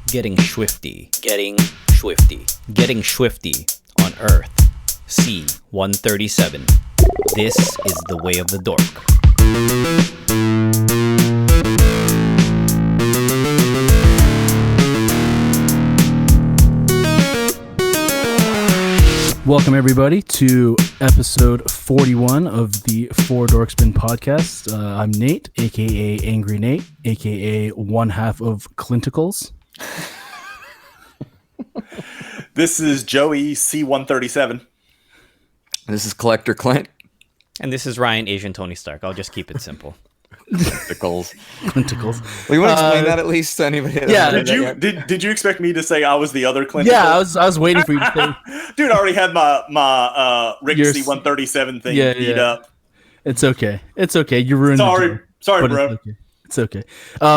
Getting swifty. Getting swifty. Getting swifty on Earth. C-137. This is the way of the dork. Welcome everybody to episode 41 of the Four Dorksmen podcast. I'm Nate, aka Angry Nate, aka one half of Clinticles. This is Joey C-137. This is Collector Clint. And this is Ryan, Asian Tony Stark. I'll just keep it simple. Clinticles. Clinticles. Well, you want to explain that at least to anybody? Yeah. Did you expect me to say I was the other Clint? Yeah, I was waiting for you to say. Dude, I already had my Rick C-137 thing beat up. It's okay. It's okay. You ruined it. Sorry, bro. It's okay.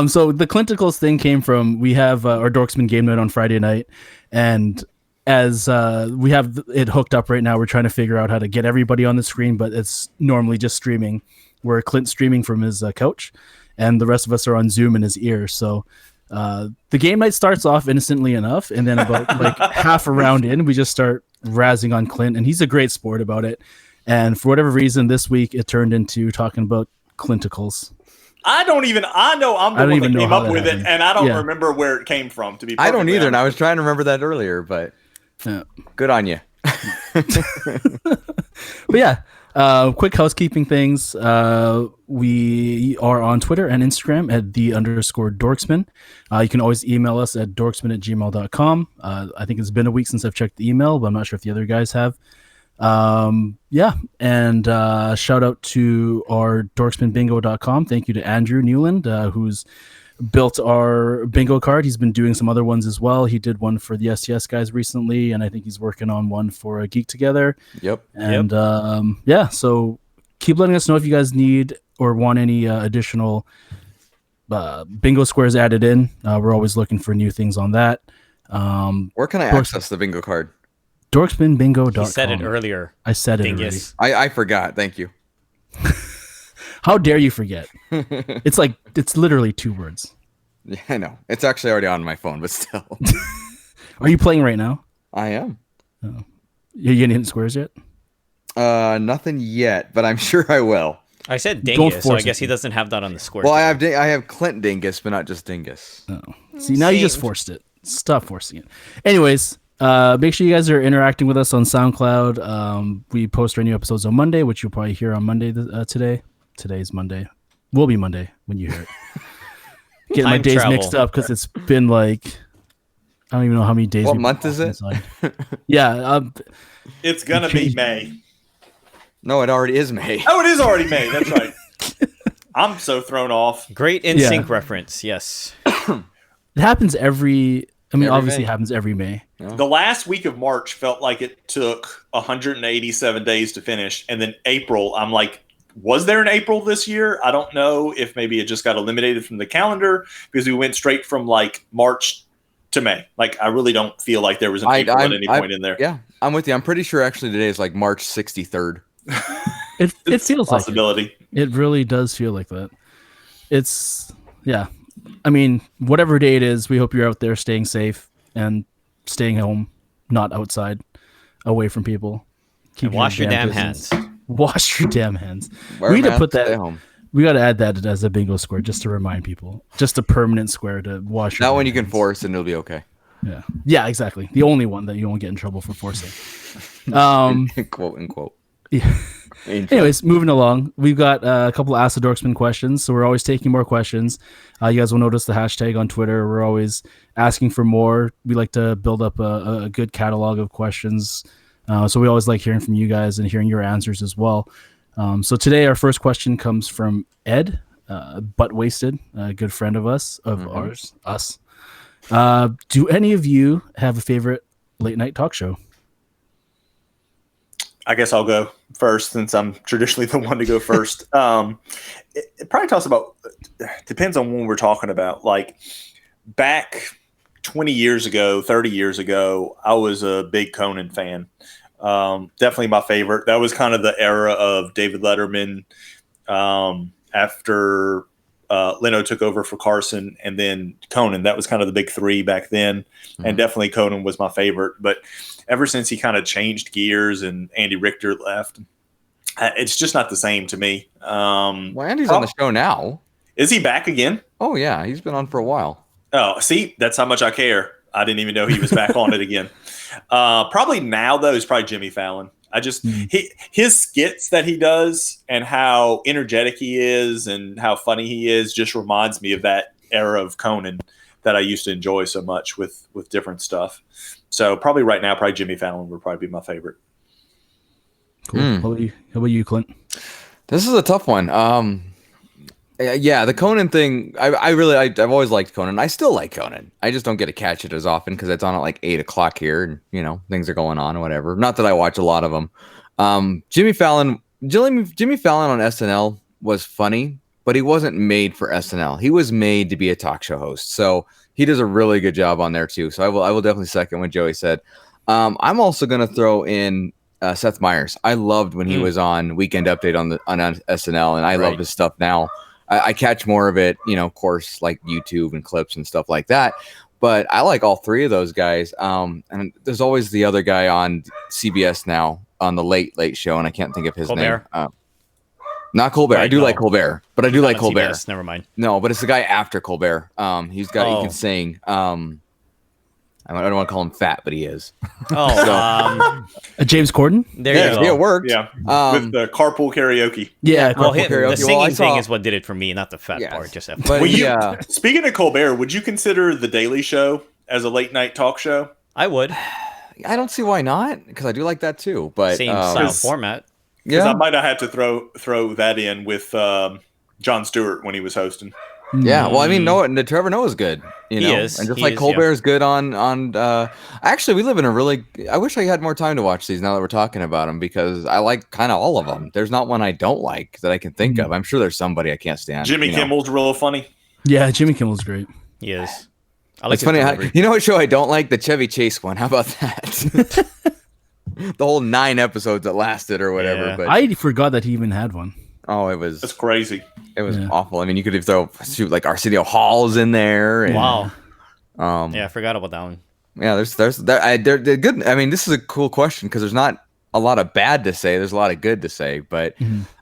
So the Clinticles thing came from, we have our Dorksmen game night on Friday night, and as we have it hooked up right now, we're trying to figure out how to get everybody on the screen, but it's normally just streaming, where Clint's streaming from his couch, and the rest of us are on Zoom in his ear. So the game night starts off innocently enough, and then about like half a round in, we just start razzing on Clint, and he's a great sport about it. And for whatever reason, this week it turned into talking about Clinticles. I know I'm the one that came up with it, and I don't remember where it came from, to be perfectly I don't either, honest. and I was trying to remember that earlier, but good on you. But yeah, quick housekeeping things. We are on Twitter and Instagram at _Dorksmen. You can always email us at dorksmen@gmail.com. I think it's been a week since I've checked the email, but I'm not sure if the other guys have. And shout out to our dorksmanbingo.com. Thank you to Andrew Newland, who's built our bingo card. He's been doing some other ones as well. He did one for the STS guys recently, and I think he's working on one for a Geek Together. Yep. And so keep letting us know if you guys need or want any additional bingo squares added in. We're always looking for new things on that. Where can I access the bingo card? dorksmanbingo.com. You said it earlier. I said it already. I forgot. Thank you. How dare you forget? It's literally 2 words. Yeah, I know. It's actually already on my phone, but still. Are you playing right now? I am. Oh. You getting hit squares yet? Nothing yet, but I'm sure I will. I said Dingus, so I guess he doesn't have that on the square. Well, I have Clint Dingus, but not just Dingus. Oh. See, now you just forced it. Stop forcing it. Anyways, make sure you guys are interacting with us on SoundCloud. We post our new episodes on Monday, which you'll probably hear on Monday today. Today's Monday. Will be Monday when you hear it. Getting my days mixed up because it's been like, I don't even know how many days. What month is it? Yeah. It's going to be May. No, it already is May. Oh, it is already May. That's right. I'm so thrown off. Great NSYNC reference. Yes. It happens obviously happens every May. No. The last week of March felt like it took 187 days to finish. And then April, I'm like, was there an April this year? I don't know if maybe it just got eliminated from the calendar because we went straight from like March to May. Like, I really don't feel like there was an April at any point in there. Yeah, I'm with you. I'm pretty sure actually today is like March 63rd. It feels like possibility. It really does feel like that. It's, yeah. I mean, whatever day it is, we hope you're out there staying safe and staying home, not outside, away from people. And wash your damn hands. Wash your damn hands. Wear We need to masks, put stay that. home. We got to add that as a bingo square just to remind people. Just a permanent square to wash. That one you can force and it'll be okay. Yeah. Yeah. Exactly. The only one that you won't get in trouble for forcing. Quote unquote. Yeah. Anyways, moving along, we've got a couple of Ask the Dorksmen questions, so we're always taking more questions. You guys will notice the hashtag on Twitter. We're always asking for more. We like to build up a good catalog of questions, so we always like hearing from you guys and hearing your answers as well. So today, our first question comes from Ed, Butt Wasted, a good friend of us, us. Do any of you have a favorite late night talk show? I guess I'll go first since I'm traditionally the one to go first. It probably talks about, depends on when we're talking about. Like back 20 years ago, 30 years ago, I was a big Conan fan. Definitely my favorite. That was kind of the era of David Letterman after Leno took over for Carson, and then Conan. That was kind of the big three back then, and definitely Conan was my favorite. But ever since he kind of changed gears and Andy Richter left, it's just not the same to me. Well, Andy's on the show now. Is he back again? Oh yeah, he's been on for a while. Oh, see, that's how much I care. I didn't even know he was back on it again. Probably now though is probably Jimmy Fallon. His skits that he does and how energetic he is and how funny he is just reminds me of that era of Conan that I used to enjoy so much with different stuff. So probably right now, probably Jimmy Fallon would probably be my favorite. Cool. How about you, Clint? This is a tough one. Yeah, the Conan thing. I've always liked Conan. I still like Conan. I just don't get to catch it as often because it's on at like 8:00 here, and things are going on or whatever. Not that I watch a lot of them. Jimmy Fallon on SNL was funny, but he wasn't made for SNL. He was made to be a talk show host. So he does a really good job on there too. So I will definitely second what Joey said. I'm also gonna throw in Seth Meyers. I loved when he was on Weekend Update on SNL, and I love his stuff now. I catch more of it, of course, like YouTube and clips and stuff like that. But I like all three of those guys. And there's always the other guy on CBS now on the Late Show, and I can't think of his name. Not Colbert. Right, I do like Colbert, but I do like Colbert. CBS, never mind. No, but it's the guy after Colbert. He can sing. I don't want to call him fat, but he is. James Corden? There you go. Yeah, it worked. Yeah, with the carpool karaoke. Yeah, the singing thing is what did it for me, not the fat part. Just speaking of Colbert, would you consider The Daily Show as a late night talk show? I would. I don't see why not, because I do like that too. But same style format. Because I might have had to throw that in with Jon Stewart when he was hosting. Yeah, well, I mean, Trevor Noah's good, He is. And just like Colbert is good on. Actually, we live in a really. I wish I had more time to watch these now that we're talking about them, because I like kind of all of them. There's not one I don't like that I can think of. I'm sure there's somebody I can't stand. Jimmy Kimmel's real funny. Yeah, Jimmy Kimmel's great. He is. It's funny. You know what show I don't like? The Chevy Chase one. How about that? The whole 9 episodes that lasted or whatever. Yeah. But I forgot that he even had one. Oh, that's crazy. It was awful. I mean, you could shoot like Arsenio Hall's in there. And, wow. I forgot about that one. Yeah, they're good. I mean, this is a cool question because there's not a lot of bad to say. There's a lot of good to say. But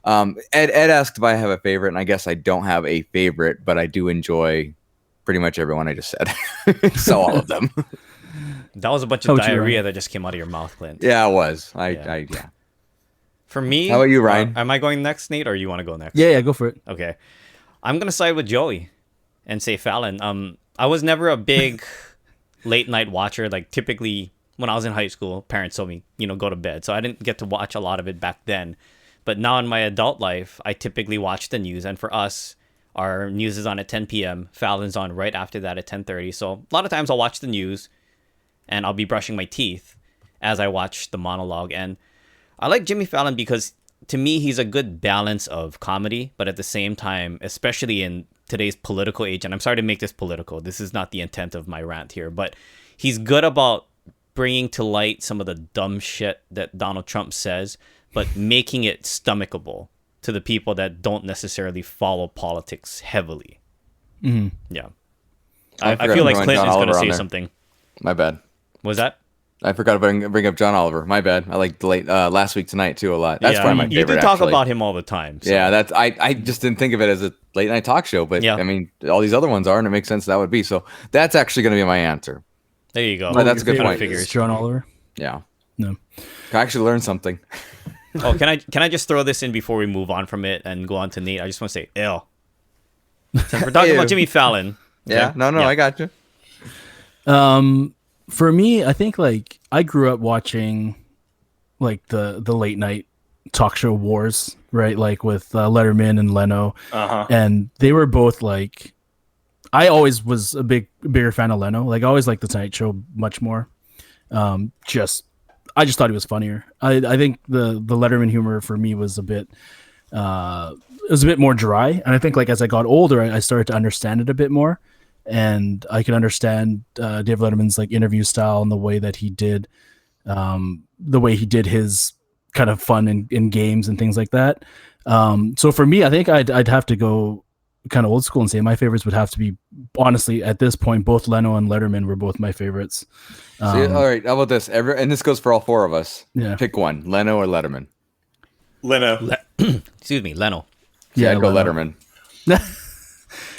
Ed asked if I have a favorite, and I guess I don't have a favorite, but I do enjoy pretty much everyone I just said. So all of them. That was a bunch of diarrhea that just came out of your mouth, Clint. Yeah, it was. Yeah. For me, how about you, Ryan? Am I going next, Nate, or you want to go next? Yeah, go for it. Okay, I'm gonna side with Joey and say Fallon. I was never a big late night watcher. Like typically when I was in high school, parents told me, go to bed, so I didn't get to watch a lot of it back then. But now in my adult life, I typically watch the news, and for us, our news is on at 10 p.m. Fallon's on right after that at 10:30. So a lot of times I'll watch the news, and I'll be brushing my teeth as I watch the monologue. And I like Jimmy Fallon because to me, he's a good balance of comedy, but at the same time, especially in today's political age, and I'm sorry to make this political, this is not the intent of my rant here, but he's good about bringing to light some of the dumb shit that Donald Trump says, but making it stomachable to the people that don't necessarily follow politics heavily. Mm-hmm. Yeah. I feel like Clint is going to say something. My bad. Was that? I forgot to bring up John Oliver. My bad. I liked Last Week Tonight too a lot. That's probably my favorite. You do talk about him all the time. So. Yeah, I just didn't think of it as a late night talk show, but I mean, all these other ones are, and it makes sense that would be. So that's actually going to be my answer. There you go. But that's a good point. John Oliver. Yeah. No. I actually learned something. Oh, can I just throw this in before we move on from it and go on to Nate? I just want to say, ew. Since we're talking about Jimmy Fallon. Yeah. No, I got you. For me, I think like I grew up watching like the late night talk show wars, right? Like with Letterman and Leno, and they were both like. I always was a bigger fan of Leno. Like I always liked the Tonight Show much more. I just thought he was funnier. I think the Letterman humor for me was a bit more dry, and I think like as I got older, I started to understand it a bit more. And I can understand Dave Letterman's like interview style and the way that he did his kind of fun in games and things like that. So for me, I think I'd have to go kind of old school and say my favorites would have to be, honestly, at this point, both Leno and Letterman were both my favorites. See, all right, how about this? And this goes for all four of us. Yeah. Pick one, Leno or Letterman. Leno. Excuse me, Leno. Yeah, I'd go Leno. Letterman.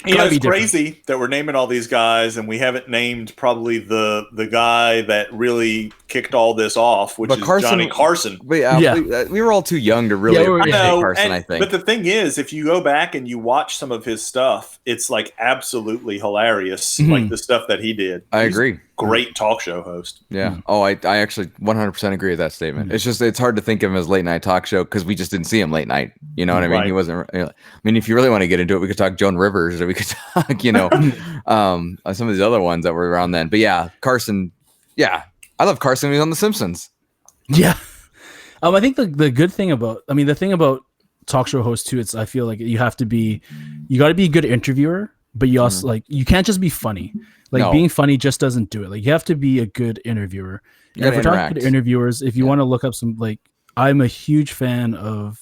You know, Gotta be it's crazy that we're naming all these guys, and we haven't named probably the guy that really kicked all this off, which is Johnny Carson. But we were all too young to really appreciate Carson, I think. But the thing is, if you go back and you watch some of his stuff, it's like absolutely hilarious, like the stuff that he did. I agree. Great talk show host. Yeah. Oh, I actually 100% agree with that statement. It's hard to think of him as late night talk show because we just didn't see him late night. You know what I mean? Right. He wasn't. I mean, if you really want to get into it, we could talk Joan Rivers, or we could talk, some of these other ones that were around then. But yeah, Carson. Yeah, I love Carson when he was on The Simpsons. Yeah. I think the good thing about, the thing about talk show hosts too, I feel like you got to be a good interviewer, but you also you can't just be funny. Being funny just doesn't do it. Like, you have to be a good interviewer. And if we're talking to interviewers, if you want to look up some, I'm a huge fan of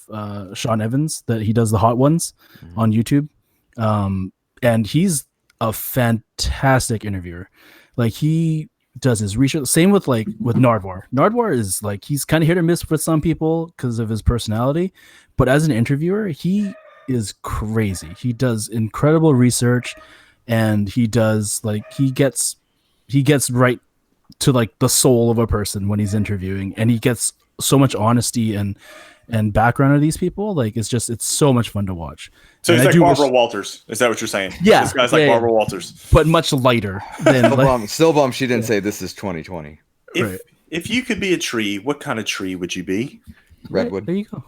Sean Evans, that he does the Hot Ones on YouTube. And he's a fantastic interviewer. He does his research. Same with Nardwar. Nardwar is he's kind of hit or miss with some people because of his personality, but as an interviewer, he is crazy. He does incredible research, and he does he gets right to the soul of a person when he's interviewing, and he gets so much honesty and background of these people. It's so much fun to watch. So he's like Barbara Walters. Is that what you're saying? Yeah, this guy's like Barbara Walters, but much lighter than still bummed she didn't say this is 2020. If you could be a tree, what kind of tree would you be? Redwood. There you go.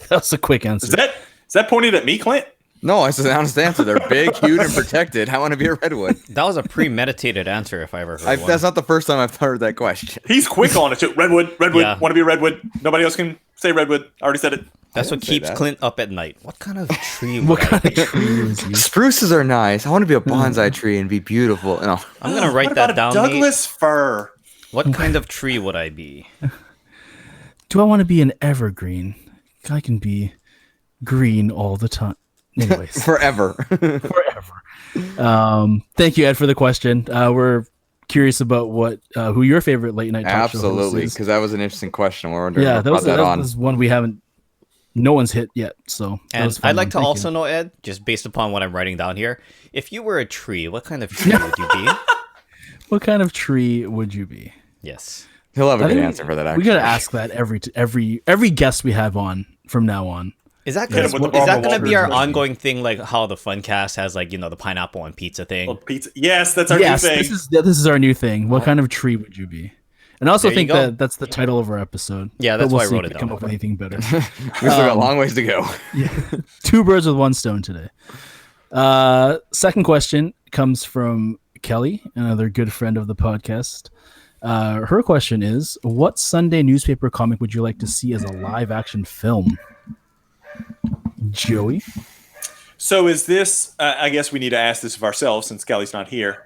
That's a quick answer. Is that pointed at me, Clint? No, it's an honest answer. They're big, huge, and protected. I want to be a redwood. That was a premeditated answer, if I ever heard one. That's not the first time I've heard that question. He's quick on it too. Redwood. Yeah. Want to be a redwood. Nobody else can say redwood. I already said it. That's what keeps Clint up at night. What kind of tree? Spruces are nice. I want to be a bonsai tree and be beautiful. No. I'm gonna write that down. Douglas fir. What kind of tree would I be? Do I want to be an evergreen? I can be green all the time. Anyways, forever. Thank you, Ed, for the question. We're curious about who your favorite late night talk show host is. Absolutely, because that was an interesting question. We're wondering that was one we haven't. No one's hit yet, so. And I'd like to also know, Ed, just based upon what I'm writing down here, if you were a tree, what kind of tree would you be? What kind of tree would you be? Yes, he'll have a good answer for that. Actually, we gotta ask that every guest we have on from now on. Is that going to be our ongoing thing, like how the Funcast has, the pineapple on pizza thing? Well, pizza. Yes, that's our new thing. This is our new thing. What kind of tree would you be? And I also think that's the title of our episode. Yeah, that's why I wrote it down. Come up with anything better. We still got a long ways to go. Yeah, 2 birds with 1 stone today. Second question comes from Kelly, another good friend of the podcast. Her question is, what Sunday newspaper comic would you like to see as a live action film? Joey? So is this, I guess we need to ask this of ourselves since Kelly's not here.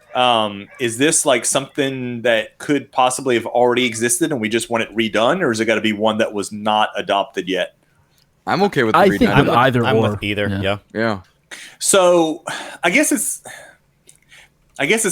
Is this something that could possibly have already existed and we just want it redone, or is it got to be one that was not adopted yet? I'm okay with the redone. Think with either I'm or. with either, yeah. So I guess it's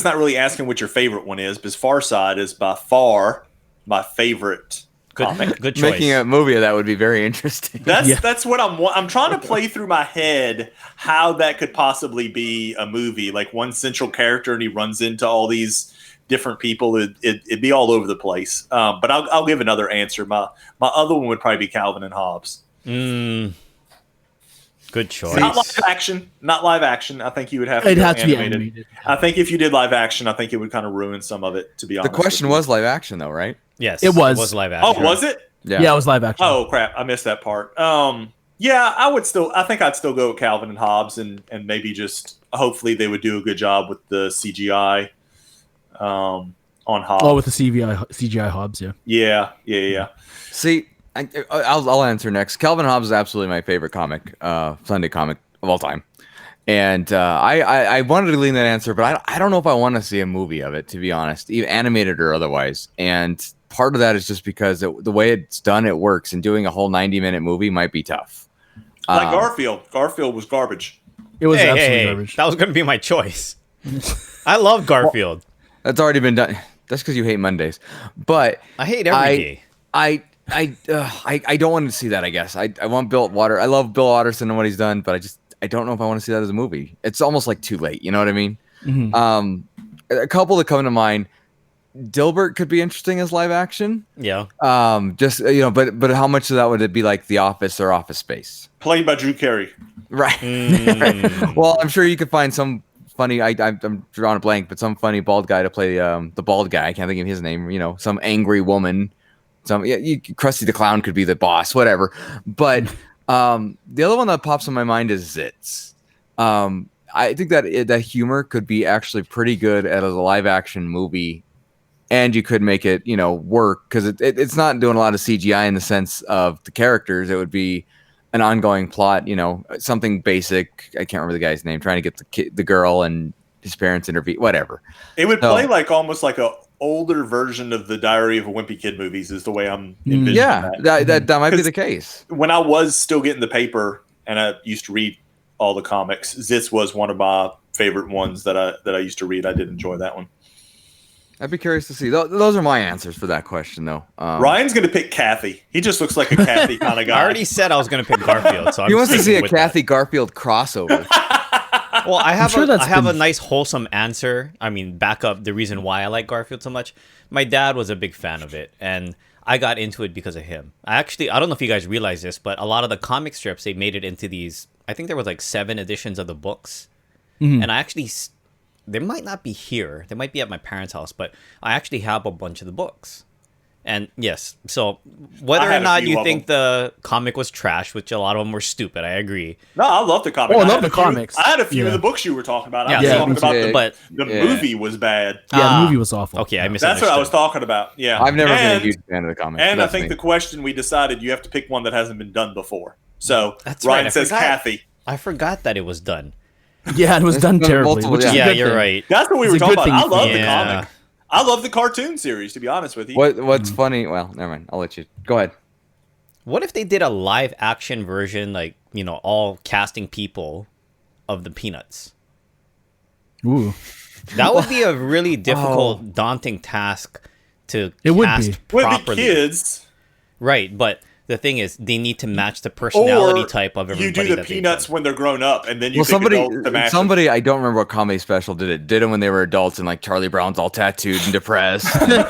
not really asking what your favorite one is, because Far Side is by far my favorite comic. Good choice. Making a movie of that would be very interesting. That's what I'm trying to play through my head how that could possibly be a movie, like one central character and he runs into all these different people. It'd be all over the place. But I'll give another answer. My other one would probably be Calvin and Hobbes. Good choice. Not live action. I think you would have to. It'd have to be animated. animated. I think if you did live action, I think it would kind of ruin some of it. To be honest, the question was live action, though, right? Yes, it was live action. Oh, was it? Yeah, it was live action. Oh crap, I missed that part. Yeah, I think I'd still go with Calvin and Hobbes, and maybe just hopefully they would do a good job with the CGI on Hobbes. Oh, with the CGI Hobbes, yeah. Yeah. See, I'll answer next. Calvin Hobbes is absolutely my favorite comic, Sunday comic of all time. And I wanted to lean that answer, but I don't know if I want to see a movie of it, to be honest, either animated or otherwise. And part of that is just because the way it's done, it works. And doing a whole 90-minute movie might be tough. Like Garfield. Garfield was garbage. It was Hey, absolutely hey, garbage. that was gonna be my choice. I love Garfield. That's already been done. That's because you hate Mondays. But I hate every day. I don't want to see that. I guess I want Bill Water. I love Bill Watterson and what he's done, but I don't know if I want to see that as a movie. It's almost like too late. You know what I mean? Mhm. A couple that come to mind. Dilbert could be interesting as live action. Yeah. Just but how much of that would it be like The Office or Office Space? Played by Drew Carey. Right. Well, I'm sure you could find some funny. I'm drawing a blank, but some funny bald guy to play the bald guy. I can't think of his name. Some angry woman. Krusty the Clown could be the boss. Whatever. But the other one that pops in my mind is Zitz. I think that humor could be actually pretty good as a live action movie. And you could make it, work because it's not doing a lot of CGI in the sense of the characters. It would be an ongoing plot, something basic. I can't remember the guy's name. Trying to get the girl and his parents intervene, whatever. It would play like almost like a older version of the Diary of a Wimpy Kid movies. Is the way I'm envisioning that might be the case. When I was still getting the paper and I used to read all the comics, Zitz was one of my favorite ones that I used to read. I did enjoy that one. I'd be curious to see. Those are my answers for that question, though. Ryan's going to pick Kathy. He just looks like a Kathy kind of guy. I already said I was going to pick Garfield. So he wants to see a Kathy that. Garfield crossover. Well, I have a nice wholesome answer. I mean, back up the reason why I like Garfield so much. My dad was a big fan of it, and I got into it because of him. I don't know if you guys realize this, but a lot of the comic strips, they made it into these. I think there was like 7 editions of the books, and I actually. They might not be here. They might be at my parents' house, but I actually have a bunch of the books. And yes, so whether or not you think the comic was trash, which a lot of them were stupid, I agree. No, I love the comic. Oh, I love the comics. I had a few of the books you were talking about. I was Yeah, talking about the Yeah. movie was bad. Yeah, the movie was awful. Okay, I That's misunderstood. what I was talking about. Yeah, I've never been a huge fan of the comics. And I That's think me. the question we decided you have to pick one that hasn't been done before. So That's Ryan right, I says forgot. Kathy. I forgot that it was done. Yeah, it was done been terribly. multiple- Which is a yeah, good you're thing. right. That's what we It's were a talking good about. thing I love you the Yeah. comic. I love the cartoon series, to be honest with you. What's funny? Well, never mind. I'll let you go ahead. What if they did a live action version, like, all casting people of the Peanuts? Ooh. That would be a really difficult, daunting task to It would cast be. With the properly. kids, Right, but the thing is, they need to match the personality or type of everybody. you do the that they Peanuts pick. when they're grown up, and then you Well, pick adults to match them. somebody I don't remember what comedy special did it when they were adults and like Charlie Brown's all tattooed and depressed. they're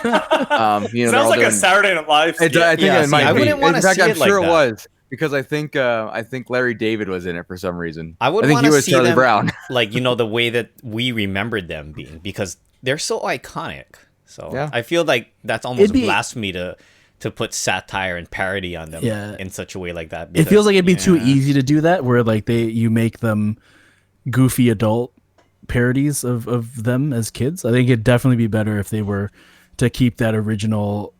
all Sounds like a doing- Saturday Night Live. I skit. think Yeah, it see, might I be. wouldn't wanna In fact, see I'm it like sure it that. was because I think Larry David was in it for some reason. I would think want he to was see Charlie them, Brown. like, the way that we remembered them being, because they're so iconic. So Yeah. I feel like that's almost It'd be- blasphemy to put satire and parody on them in such a way like that. It feels like it'd be too yeah. easy to do that, where like you make them goofy adult parodies of them as kids. I think it'd definitely be better if they were to keep that original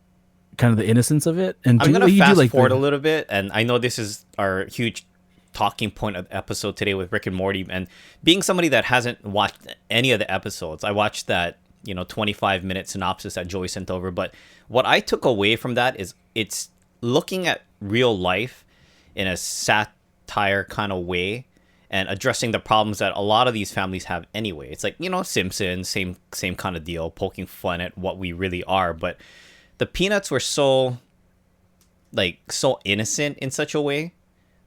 kind of the innocence of it. And I'm gonna you do, fast like, forward a little bit, and I know this is our huge talking point of the episode today with Rick and Morty. And being somebody that hasn't watched any of the episodes, I watched that 25-minute synopsis that Joey sent over. But what I took away from that is it's looking at real life in a satire kind of way and addressing the problems that a lot of these families have anyway. It's like, Simpsons, same kind of deal, poking fun at what we really are. But the Peanuts were so innocent in such a way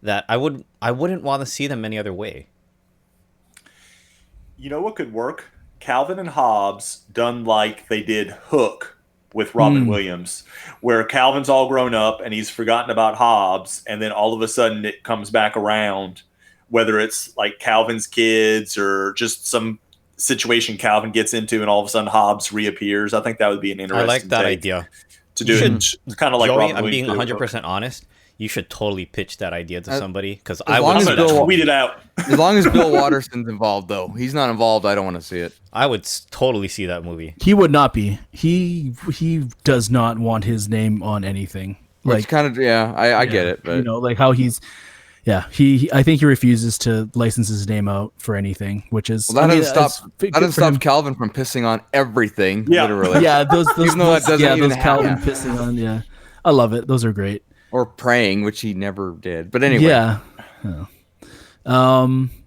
that I wouldn't want to see them any other way. You know what could work? Calvin and Hobbes done like they did Hook with Robin Williams, where Calvin's all grown up and he's forgotten about Hobbes, and then all of a sudden it comes back around, whether it's like Calvin's kids or just some situation Calvin gets into and all of a sudden Hobbes reappears. I think that would be an interesting I like that take idea. to do it. It's kind of like Joey, Robin I'm Williams being did with 100% honest. You should totally pitch that idea to somebody, because as I long would as I'm going to Bill- tweet it out. As long as Bill Watterson's involved, though, he's not involved. I don't want to see it. I would totally see that movie. he would not be. He does not want his name on anything. Which kind of I get it, but like how he's. Yeah, I think he refuses to license his name out for anything, which is that doesn't good for him. stop Calvin from pissing on everything. Yeah. Literally, Yeah, those Even though that doesn't even those Calvin happen. pissing on. Yeah, I love it. Those are great. or praying, which he never did. But anyway, Yeah.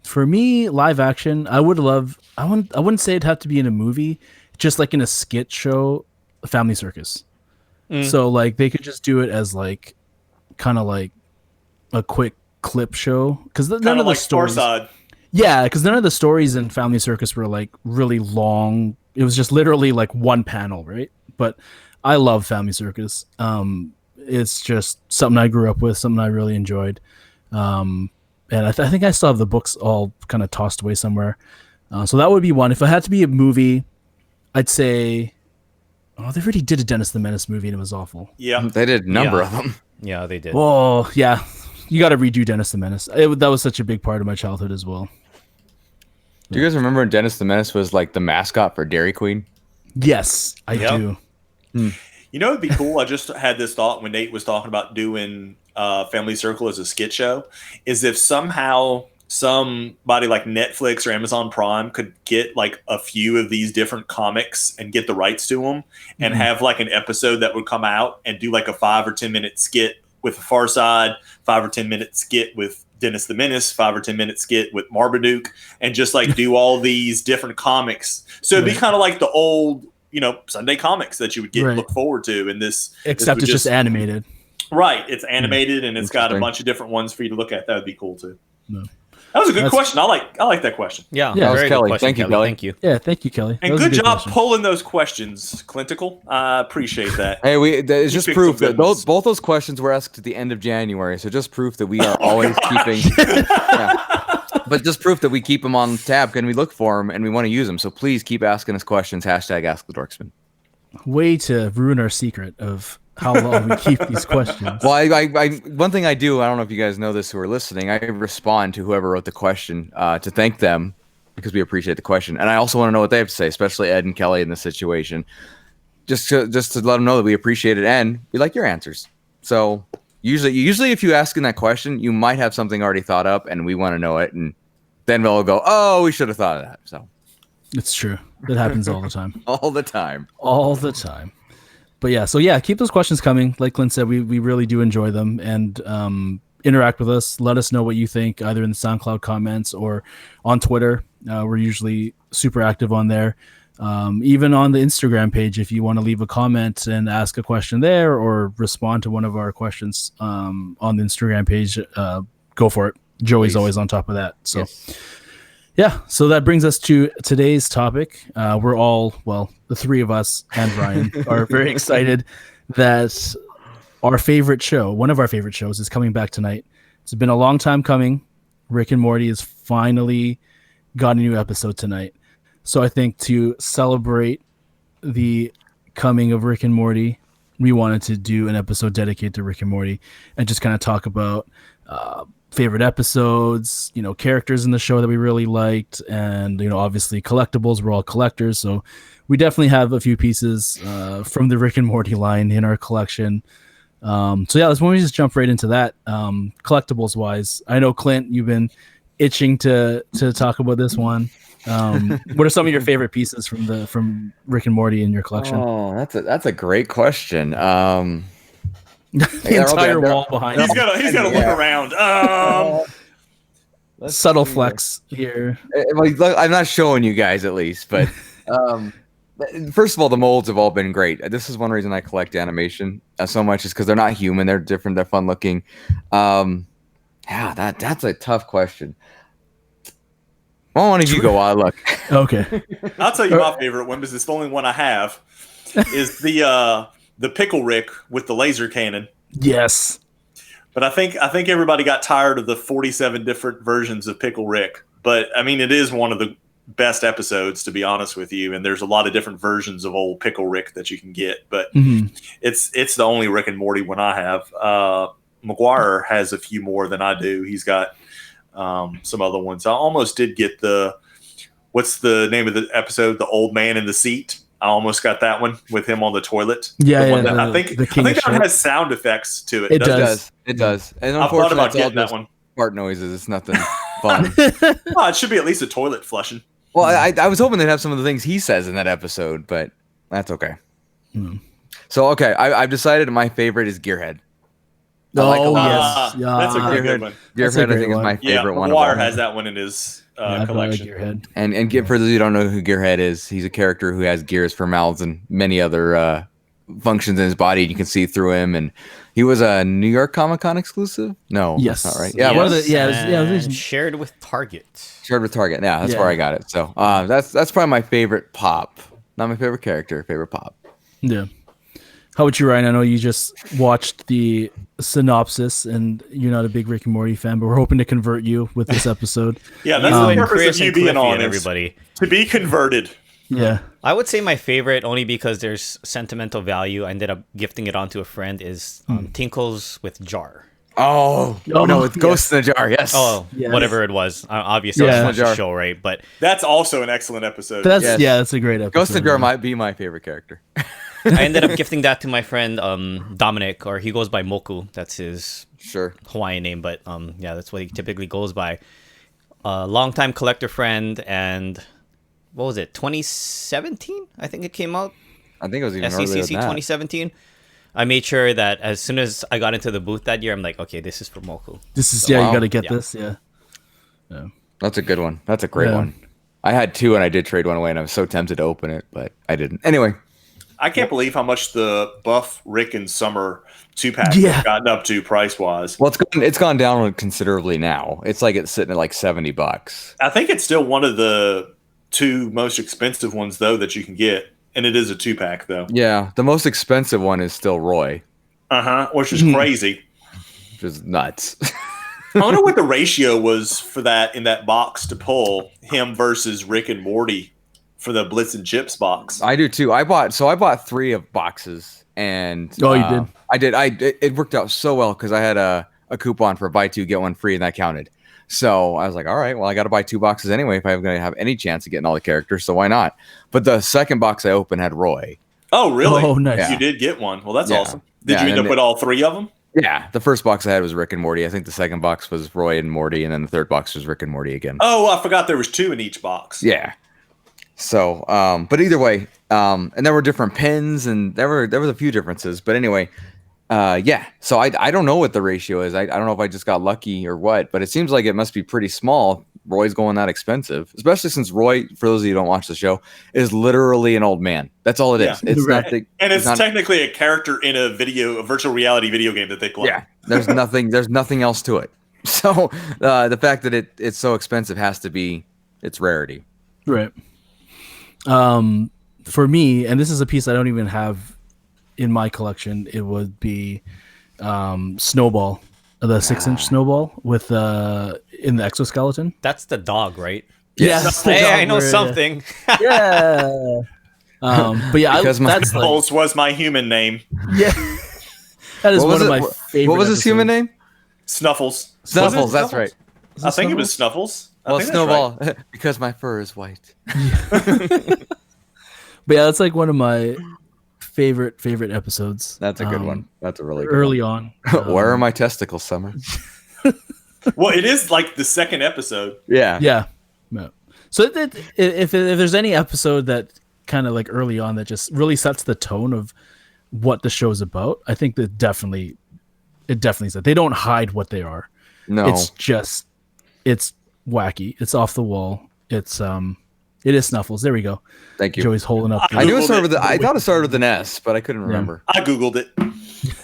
For me, live action, I wouldn't say it'd have to be in a movie, just like in a skit show, Family Circus. So like they could just do it as like kind of like a quick clip show because none of the like stories. Farside. Yeah, because none of the stories in Family Circus were like really long. It was just literally like one panel, right? But I love Family Circus. It's just something I grew up with, something I really enjoyed. And I think I still have the books all kind of tossed away somewhere. So that would be one. If it had to be a movie, I'd say, oh, they already did a Dennis the Menace movie and it was awful. Yeah. They did a number of them. Yeah, they did. Oh, yeah. You got to redo Dennis the Menace. That was such a big part of my childhood as well. Do you guys remember when Dennis the Menace was like the mascot for Dairy Queen? Yes, I do. You know, it'd be cool. I just had this thought when Nate was talking about doing Family Circle as a skit show. Is if somehow somebody like Netflix or Amazon Prime could get like a few of these different comics and get the rights to them and have like an episode that would come out and do like a 5 or 10 minute skit with Far Side, 5 or 10 minute skit with Dennis the Menace, 5 or 10 minute skit with Marmaduke, and just like do all these different comics. So it'd be kind of like the old, Sunday comimes that you would look forward to. And except it's just animated. Right. It's animated and it's got a bunch of different ones for you to look at. That would be cool too. No. That was a good question. I like that question. Yeah, that was very Kelly. good question, Thank you, Kelly. Thank you. Yeah, thank you, Kelly. And good job pulling those questions, Clintical. I appreciate that. Hey, it's just picked proof some that good ones. both those questions were asked at the end of January. So just proof that we are always keeping. Yeah. But just proof that we keep them on tab and we look for them and we want to use them. So please keep asking us questions. Hashtag Ask the Dorksmen. Way to ruin our secret of how long we keep these questions. Well, I one thing I do, I don't know if you guys know this who are listening, I respond to whoever wrote the question to thank them because we appreciate the question. And I also want to know what they have to say, especially Ed and Kelly in this situation. Just to let them know that we appreciate it and we like your answers. So usually if you ask in that question, you might have something already thought up and we want to know it. And then we'll go, oh, we should have thought of that. So It's true. It happens all the time. all the time. All the time. But yeah, keep those questions coming. Like Clint said, we really do enjoy them and interact with us. Let us know what you think, either in the SoundCloud comments or on Twitter. We're usually super active on there. Even on the Instagram page, if you want to leave a comment and ask a question there or respond to one of our questions on the Instagram page, go for it. Joey's always on top of that. So. Yes. Yeah, so that brings us to today's topic. We're all, well, the three of us and Ryan are very excited that one of our favorite shows is coming back tonight. It's been a long time coming. Rick and Morty has finally got a new episode tonight. So I think to celebrate the coming of Rick and Morty, we wanted to do an episode dedicated to Rick and Morty and just kind of talk about favorite episodes, characters in the show that we really liked, and obviously collectibles. We're all collectors, so we definitely have a few pieces from the Rick and Morty line in our collection. So yeah, let's just jump right into that. Collectibles wise, I know Clint, you've been itching to talk about this one. What are some of your favorite pieces from Rick and Morty in your collection? Oh, that's a great question. The entire wall behind him. He's got to look around. Subtle flex here. I'm not showing you guys at least, but first of all, the molds have all been great. This is one reason I collect animation so much is because they're not human. They're different. They're fun looking. That's a tough question. Why don't you go while I look? Okay. I'll tell you my favorite one because it's the only one I have. Is the Pickle Rick with the laser cannon. Yes. But I think everybody got tired of the 47 different versions of Pickle Rick. But I mean, it is one of the best episodes, to be honest with you. And there's a lot of different versions of old Pickle Rick that you can get. But it's the only Rick and Morty one I have. McGuire has a few more than I do. He's got some other ones. I almost did get what's the name of the episode? The Old Man in the Seat. I almost got that one with him on the toilet. Yeah, I think that has sound effects to it. It does. It does. And I thought about getting that one. Fart noises. It's nothing fun. Well, it should be at least a toilet flushing. Well, I was hoping they'd have some of the things he says in that episode, but that's okay. So, okay, I've decided my favorite is Gearhead. I like a Oh lot. yes, yeah, That's a good Gearhead, one. That's a Gearhead I great think is one. my Yeah, favorite one of all. McGuire has that one in his Yeah, I probably like collection. Gearhead. And for those who don't know who Gearhead is, he's a character who has gears for mouths and many other functions in his body. You can see through him, and he was a New York Comic Con exclusive. No, Yes. that's not right. Yeah, One of yes. the- yeah, it was- yeah, it was- and shared with Target. Shared with Target. Yeah, that's Yeah. where I got it. So that's probably my favorite pop. Not my favorite character, favorite pop. Yeah. How about you, Ryan? I know you just watched the synopsis, and you're not a big Rick and Morty fan, but we're hoping to convert you with this episode. Yeah, that's You the and purpose Chris of you and being Cliffy on and is everybody. to be converted. Yeah. I would say my favorite, only because there's sentimental value. I ended up gifting it onto a friend. Is Tinkles with Jar. Oh, Oh, no, it's Ghost in the Jar. Yes. Oh, Yes. whatever it was. Obviously, Yeah. I just watched Jar. the show, right? But That's also an excellent episode. That's Yes. yeah, that's a great episode. Ghost in the Jar yeah. might be my favorite character. I ended up gifting that to my friend Dominic, or he goes by Moku. That's his Sure. Hawaiian name, but yeah, that's what he typically goes by. Longtime collector friend, and what was it? 2017, I think it came out. I think it was even earlier SCCC than that. 2017. I made sure that as soon as I got into the booth that year, I'm like, okay, this is for Moku. This is Wow. you got to get Yeah. this. Yeah. That's a good one. That's a great Yeah. one. I had two and I did trade one away and I was so tempted to open it, but I didn't. Anyway, I can't believe how much the Buff, Rick, and Summer 2-pack Yeah. have gotten up to price-wise. well, it's gone down considerably now. It's like it's sitting at like $70. I think it's still one of the two most expensive ones, though, that you can get. And it is a 2-pack, though. Yeah, the most expensive one is still Roy, Uh-huh, which is crazy. which is nuts. I wonder what the ratio was for that in that box to pull him versus Rick and Morty for the Blitz and Chips box. I do too. I bought 3 of boxes, and Oh, you did? I did. It worked out so well because I had a coupon for buy 2 get 1 free, and that counted. So I was like, all right, well, I got to buy 2 boxes anyway if I'm going to have any chance of getting all the characters. So why not? But the second box I opened had Roy. Oh, really? Oh, nice. Yeah. You did get one. Well, that's Yeah. awesome. Did Yeah, you end and up with all 3 of them? Yeah, the first box I had was Rick and Morty. I think the second box was Roy and Morty, and then the third box was Rick and Morty again. Oh, I forgot there was 2 in each box. Yeah. So, but either way, and there were different pins, and there was a few differences. But anyway, yeah. So I don't know what the ratio is. I don't know if I just got lucky or what, but it seems like it must be pretty small. Roy's going that expensive, especially since Roy, for those of you who don't watch the show, is literally an old man. That's all it is. Yeah. It's Right. not the, And it's not- technically a character in a virtual reality video game that they play. yeah. There's nothing else to it. So the fact that it's so expensive has to be its rarity. Right. For me, and this is a piece I don't even have in my collection, it would be Snowball, the 6-inch Snowball with in the exoskeleton. That's the dog, right? Yes. the Hey, dog I know where- something. Yeah. But yeah, Because my- that's like, Pulse was my human name. yeah. That is What one was of it? my favorite. What was his human episodes. name? Snuffles. Snuffles. That's right. I think it was Snuffles. I Well, think that's Snowball, right. because my fur is white. But yeah, that's like one of my favorite episodes. That's a good one. That's a really good Early on. one. Where are my testicles, Summer? Well, it is like the second episode. Yeah. Yeah. No. So if there's any episode that kind of like early on that just really sets the tone of what the show's about, I think that definitely is that. They don't hide what they are. No. It's just it's wacky. It's off the wall. It is Snuffles. There we go. Thank you. Joey's holding up. I knew it Googled started it. with the, I thought it started with an S, but I couldn't remember. I Googled it.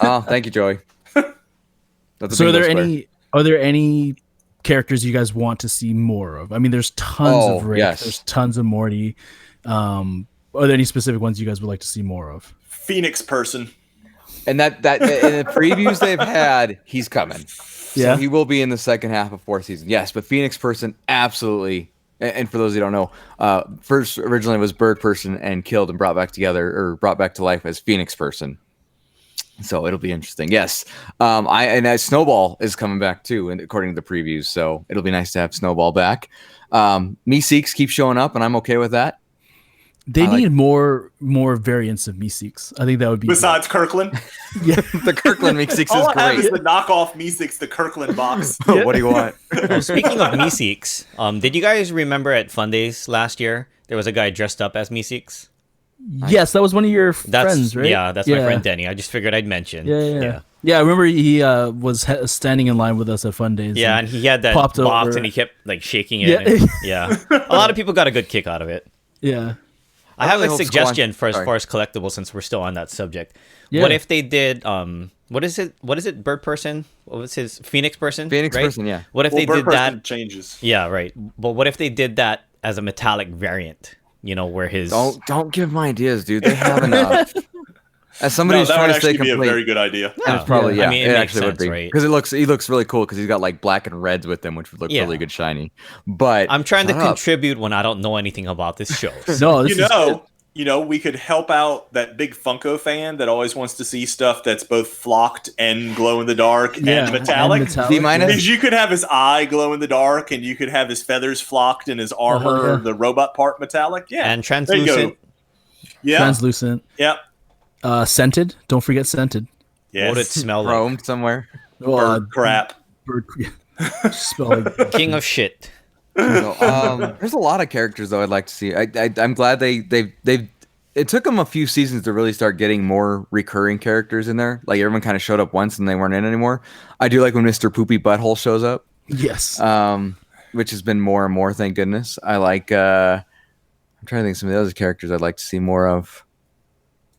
Oh, thank you, Joey. That's a So bingo are there any characters you guys want to see more of? I mean, there's tons of Rick. yes. There's tons of Morty. Are there any specific ones you guys would like to see more of? Phoenix person. And that in the previews they've had, he's coming. Yeah. So he will be in the second half of 4th season. Yes, but Phoenix Person, absolutely. And for those who don't know, first originally was Bird Person and killed and brought back together or brought back to life as Phoenix Person. So it'll be interesting. Yes. Snowball is coming back too, and according to the previews. So it'll be nice to have Snowball back. Meeseeks keep showing up, and I'm okay with that. They I need more variants of Meeseeks. I think that would be Besides Kirkland. yeah. The Kirkland Meeseeks All is I have is great. the knockoff Meeseeks, the Kirkland box. What do you want? Speaking of Meeseeks, did you guys remember at Fun Days last year there was a guy dressed up as Meeseeks? Yes, that was one of your That's friends, right? yeah, that's my friend Denny. I just figured I'd mention. Yeah. Yeah, I remember he was standing in line with us at Fun Days. Yeah, and he had that popped box over. and he kept like shaking it. Yeah. and- yeah. A lot of people got a good kick out of it. Yeah. I have really a hope suggestion for as Sorry. far as collectibles since we're still on that subject. Yeah. What if they did what is it? Bird person? What was his Phoenix person? Phoenix right? person, yeah. What if they Bird did person that? changes. Yeah, right. But what if they did that as a metallic variant? You know, where his Don't give them ideas, dude. They have enough. As somebody No, who's that would trying to stay actually be a complete, very good idea. it's probably Yeah. yeah. I mean, it it makes actually would sense, be right? because he looks really cool because he's got like black and reds with him, which would look Yeah. really good shiny. But I'm trying to shut up. contribute when I don't know anything about this show. No, this is good. We could help out that big Funko fan that always wants to see stuff that's both flocked and glow in the dark Yeah, and metallic. D minus? Because you could have his eye glow in the dark, and you could have his feathers flocked and his armor, yeah. or the robot part metallic. Yeah, And there you translucent. go. Yeah, Translucent. yeah, Scented. Don't forget scented. yes. What would it smell like? Rome somewhere. Well, Bird crap. bird smell like King of shit. So, there's a lot of characters though I'd like to see. I'm glad they've. It took them a few seasons to really start getting more recurring characters in there. Like everyone kind of showed up once and they weren't in anymore. I do like when Mr. Poopy Butthole shows up, yes. which has been more and more. Thank goodness. I like. I'm trying to think of some of the other characters I'd like to see more of.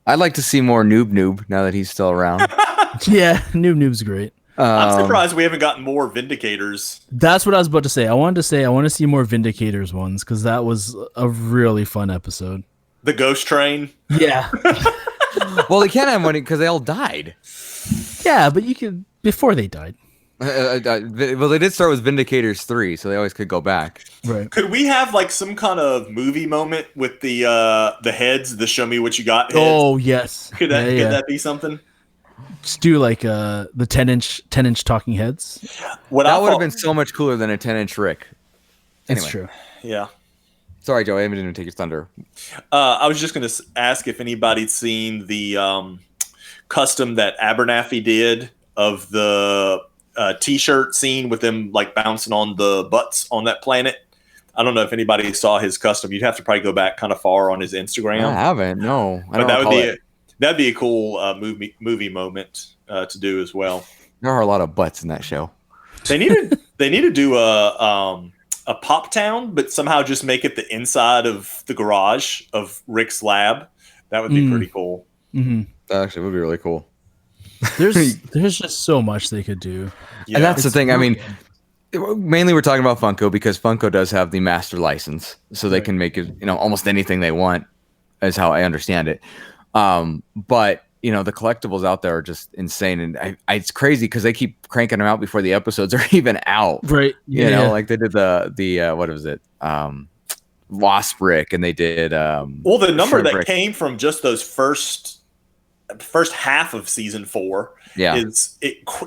I'd like to see more Noob now that he's still around. Yeah, Noob's great. I'm surprised we haven't gotten more Vindicators. That's what I was about to say. I want to see more Vindicators ones because that was a really fun episode. The Ghost Train. Yeah. Well, they can't have money because they all died. Yeah, but you could before they died. Well, they did start with Vindicators 3, so they always could go back. Right. Could we have like some kind of movie moment with the heads, the show me what you got heads? Oh yes. Could that be something? Just do like the 10-inch talking heads. What That I would have thought- been so much cooler than a 10-inch Rick. That's Anyway. true. Yeah. Sorry, Joe. I didn't even take your thunder. I was just going to ask if anybody'd seen the custom that Abernathy did of the T-shirt scene with them like bouncing on the butts on that planet. I don't know if anybody saw his custom. You'd have to probably go back kind of far on his Instagram. I haven't. No, I But don't. that'd be a cool movie moment to do as well. There are a lot of butts in that show. They need to do a Pop Town, but somehow just make it the inside of the garage of Rick's lab. That would be pretty cool. Hmm. That actually would be really cool. There's just so much they could do. Yeah. And that's the thing. I mean, mainly we're talking about Funko because Funko does have the master license, so they can make it, almost anything they want, is how I understand it. But the collectibles out there are just insane, and it's crazy because they keep cranking them out before the episodes are even out. Right. You know, like they did the what was it? Wasp Rick, and they did. Well, the number Shrimp that Rick. came from just those first half of season 4 is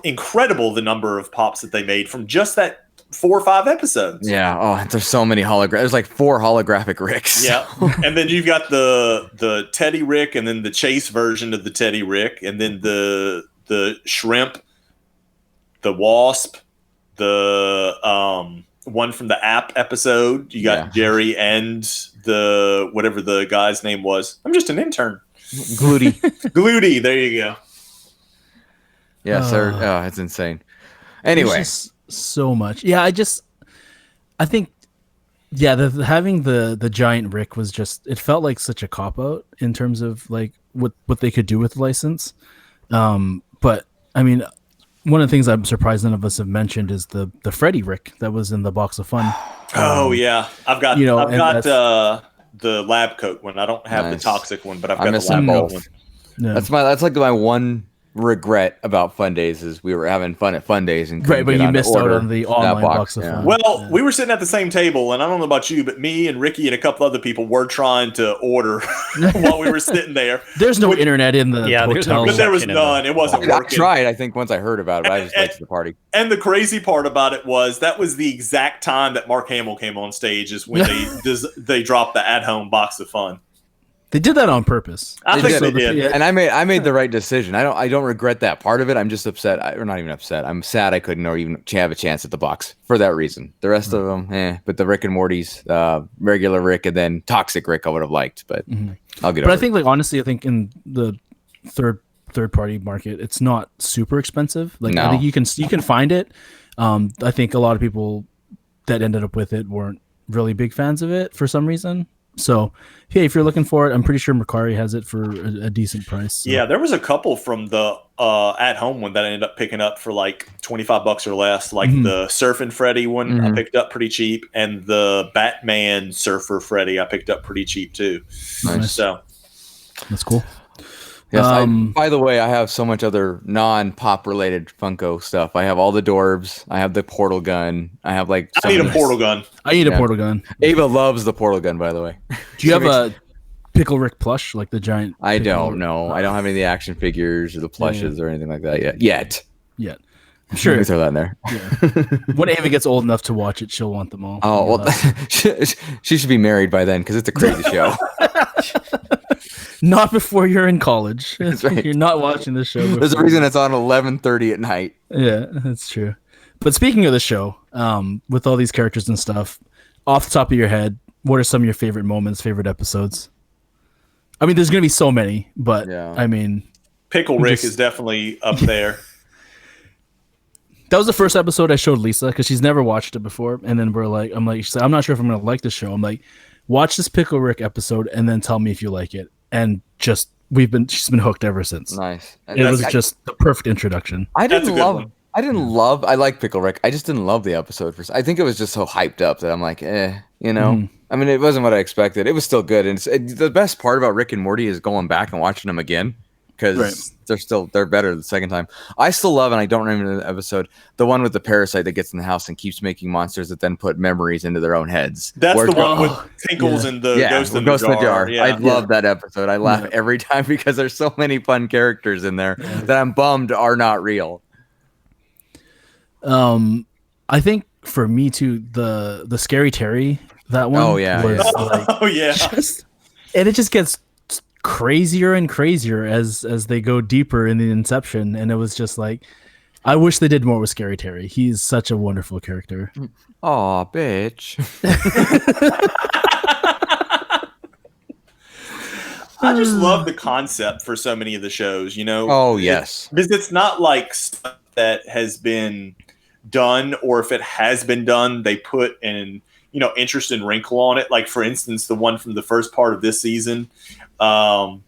incredible. The number of pops that they made from just that 4 or 5 episodes. Yeah. Oh, there's so many There's like 4 holographic Ricks. Yeah. And then you've got the Teddy Rick, and then the Chase version of the Teddy Rick, and then the Shrimp, the Wasp, the one from the app episode. You got Jerry and the whatever the guy's name was. I'm just an intern. Gluty. Gluty. There you go. Yes, sir. Oh, it's insane. Anyway. There's just so much. Yeah, I think having the giant Rick was just, it felt like such a cop out in terms of like what they could do with the license. But I mean, one of the things I'm surprised none of us have mentioned is the Freddy Rick that was in the box of fun. Oh yeah, I've got and the lab coat one. I don't have the Nice. toxic one, but I've I'm got the missing lab coat both. one. Yeah. That's like my one regret about Fun Days is we were having fun at Fun Days and couldn't Right, but get you on to missed out order on the that online box of fun. Well, we were sitting at the same table, and I don't know about you, but me and Ricky and a couple other people were trying to order while we were sitting there. There's no internet in the there's no hotel. But there was reception in the- none. It wasn't I working. tried, I think, once I heard about it, but I just went to the party. And the crazy part about it was that was the exact time that Mark Hamill came on stage is when they dropped the at-home box of fun. They did that on purpose. I think they did. Yeah. And I made the right decision. I don't regret that part of it. I'm just upset, or not even upset. I'm sad I couldn't or even have a chance at the box for that reason. The rest of them, but the Rick and Morty's, regular Rick and then Toxic Rick, I would have liked, but I'll get But over I think, like, honestly, I think in the third third party market, it's not super expensive. Like I No. think you can find it. I think a lot of people that ended up with it weren't really big fans of it for some reason. So, hey, if you're looking for it, I'm pretty sure Mercari has it for a decent price. So. Yeah, there was a couple from the at home one that I ended up picking up for like $25 or less. Like the Surfing Freddy one, I picked up pretty cheap, and the Batman Surfer Freddy I picked up pretty cheap too. Nice. So that's cool. Yes. By the way, I have so much other non-pop related Funko stuff. I have all the Dorbs. I have the portal gun. I have like. I need a portal gun. I need a portal gun. Ava loves the portal gun, by the way. Do you have a Pickle Rick plush, like the giant? I don't know. I don't have any of the action figures or the plushes or anything like that yet. Yet. I'm sure. Let me throw that in there. Yeah. When Ava gets old enough to watch it, she'll want them all. Oh, well, she should be married by then because it's a crazy show. Not before you're in college. That's right. You're not watching this show. There's a reason it's on 11:30 at night. Yeah, that's true. But speaking of the show, with all these characters and stuff, off the top of your head, what are some of your favorite moments, favorite episodes? I mean, there's going to be so many, but I mean... Pickle Rick is definitely up there. That was the first episode I showed Lisa because she's never watched it before. And then I'm like, she said, I'm not sure if I'm going to like this show. I'm like, watch this Pickle Rick episode and then tell me if you like it. And she's been hooked ever since. Nice. It was just the perfect introduction. I like Pickle Rick. I just didn't love the episode. I think it was just so hyped up that I'm like, you know. I mean, it wasn't what I expected. It was still good. And the best part about Rick and Morty is going back and watching them again because they're better the second time. I still love, and I don't remember the episode, the one with the parasite that gets in the house and keeps making monsters that then put memories into their own heads. That's the one with Tinkles and the Ghost in the Jar. Yeah. I love that episode. I laugh every time because there's so many fun characters in there that I'm bummed are not real. I think for me too, the Scary Terry, that one. And it just gets crazier and crazier as they go deeper in the inception, and it was just like, I wish they did more with Scary Terry. He's such a wonderful character. Aw, bitch. I just love the concept for so many of the shows, you know? Oh, yes. Because it's not like stuff that has been done, or if it has been done, they put an interest and wrinkle on it. Like, for instance, the one from the first part of this season, One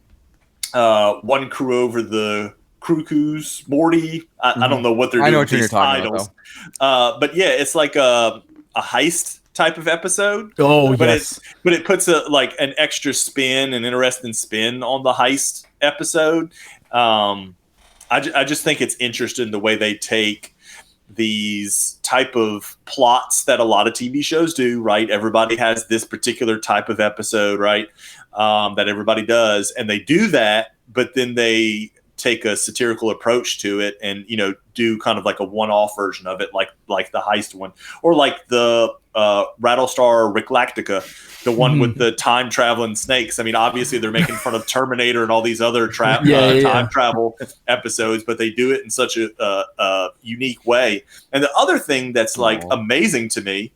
Crew Over the Cuckoos, Morty. I don't know what they're doing. I know what with you're these talking titles. about, but yeah, it's like a heist type of episode. Oh, but yes. But it puts an extra spin, an interesting spin on the heist episode. I just think it's interesting the way they take these type of plots that a lot of TV shows do, right? Everybody has this particular type of episode, right? That everybody does, and they do that, but then they take a satirical approach to it and, do kind of like a one-off version of it, like the heist one, or like the Rattlestar Ricklactica, the one with the time traveling snakes. I mean, obviously they're making fun of Terminator and all these other time travel episodes, but they do it in such a unique way. And the other thing that's amazing to me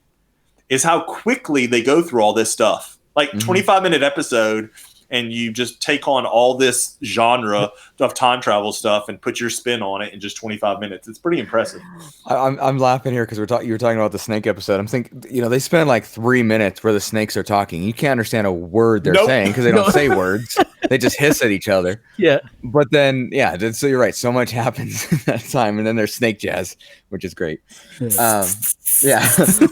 is how quickly they go through all this stuff. Like 25-minute episode, and you just take on all this genre of time travel stuff and put your spin on it in just 25 minutes. It's pretty impressive. I'm laughing here because you were talking about the snake episode. I'm thinking, they spend like 3 minutes where the snakes are talking. You can't understand a word they're saying because they don't say words. They just hiss at each other. Yeah. But then, so you're right. So much happens in that time. And then there's snake jazz, which is great. Yeah.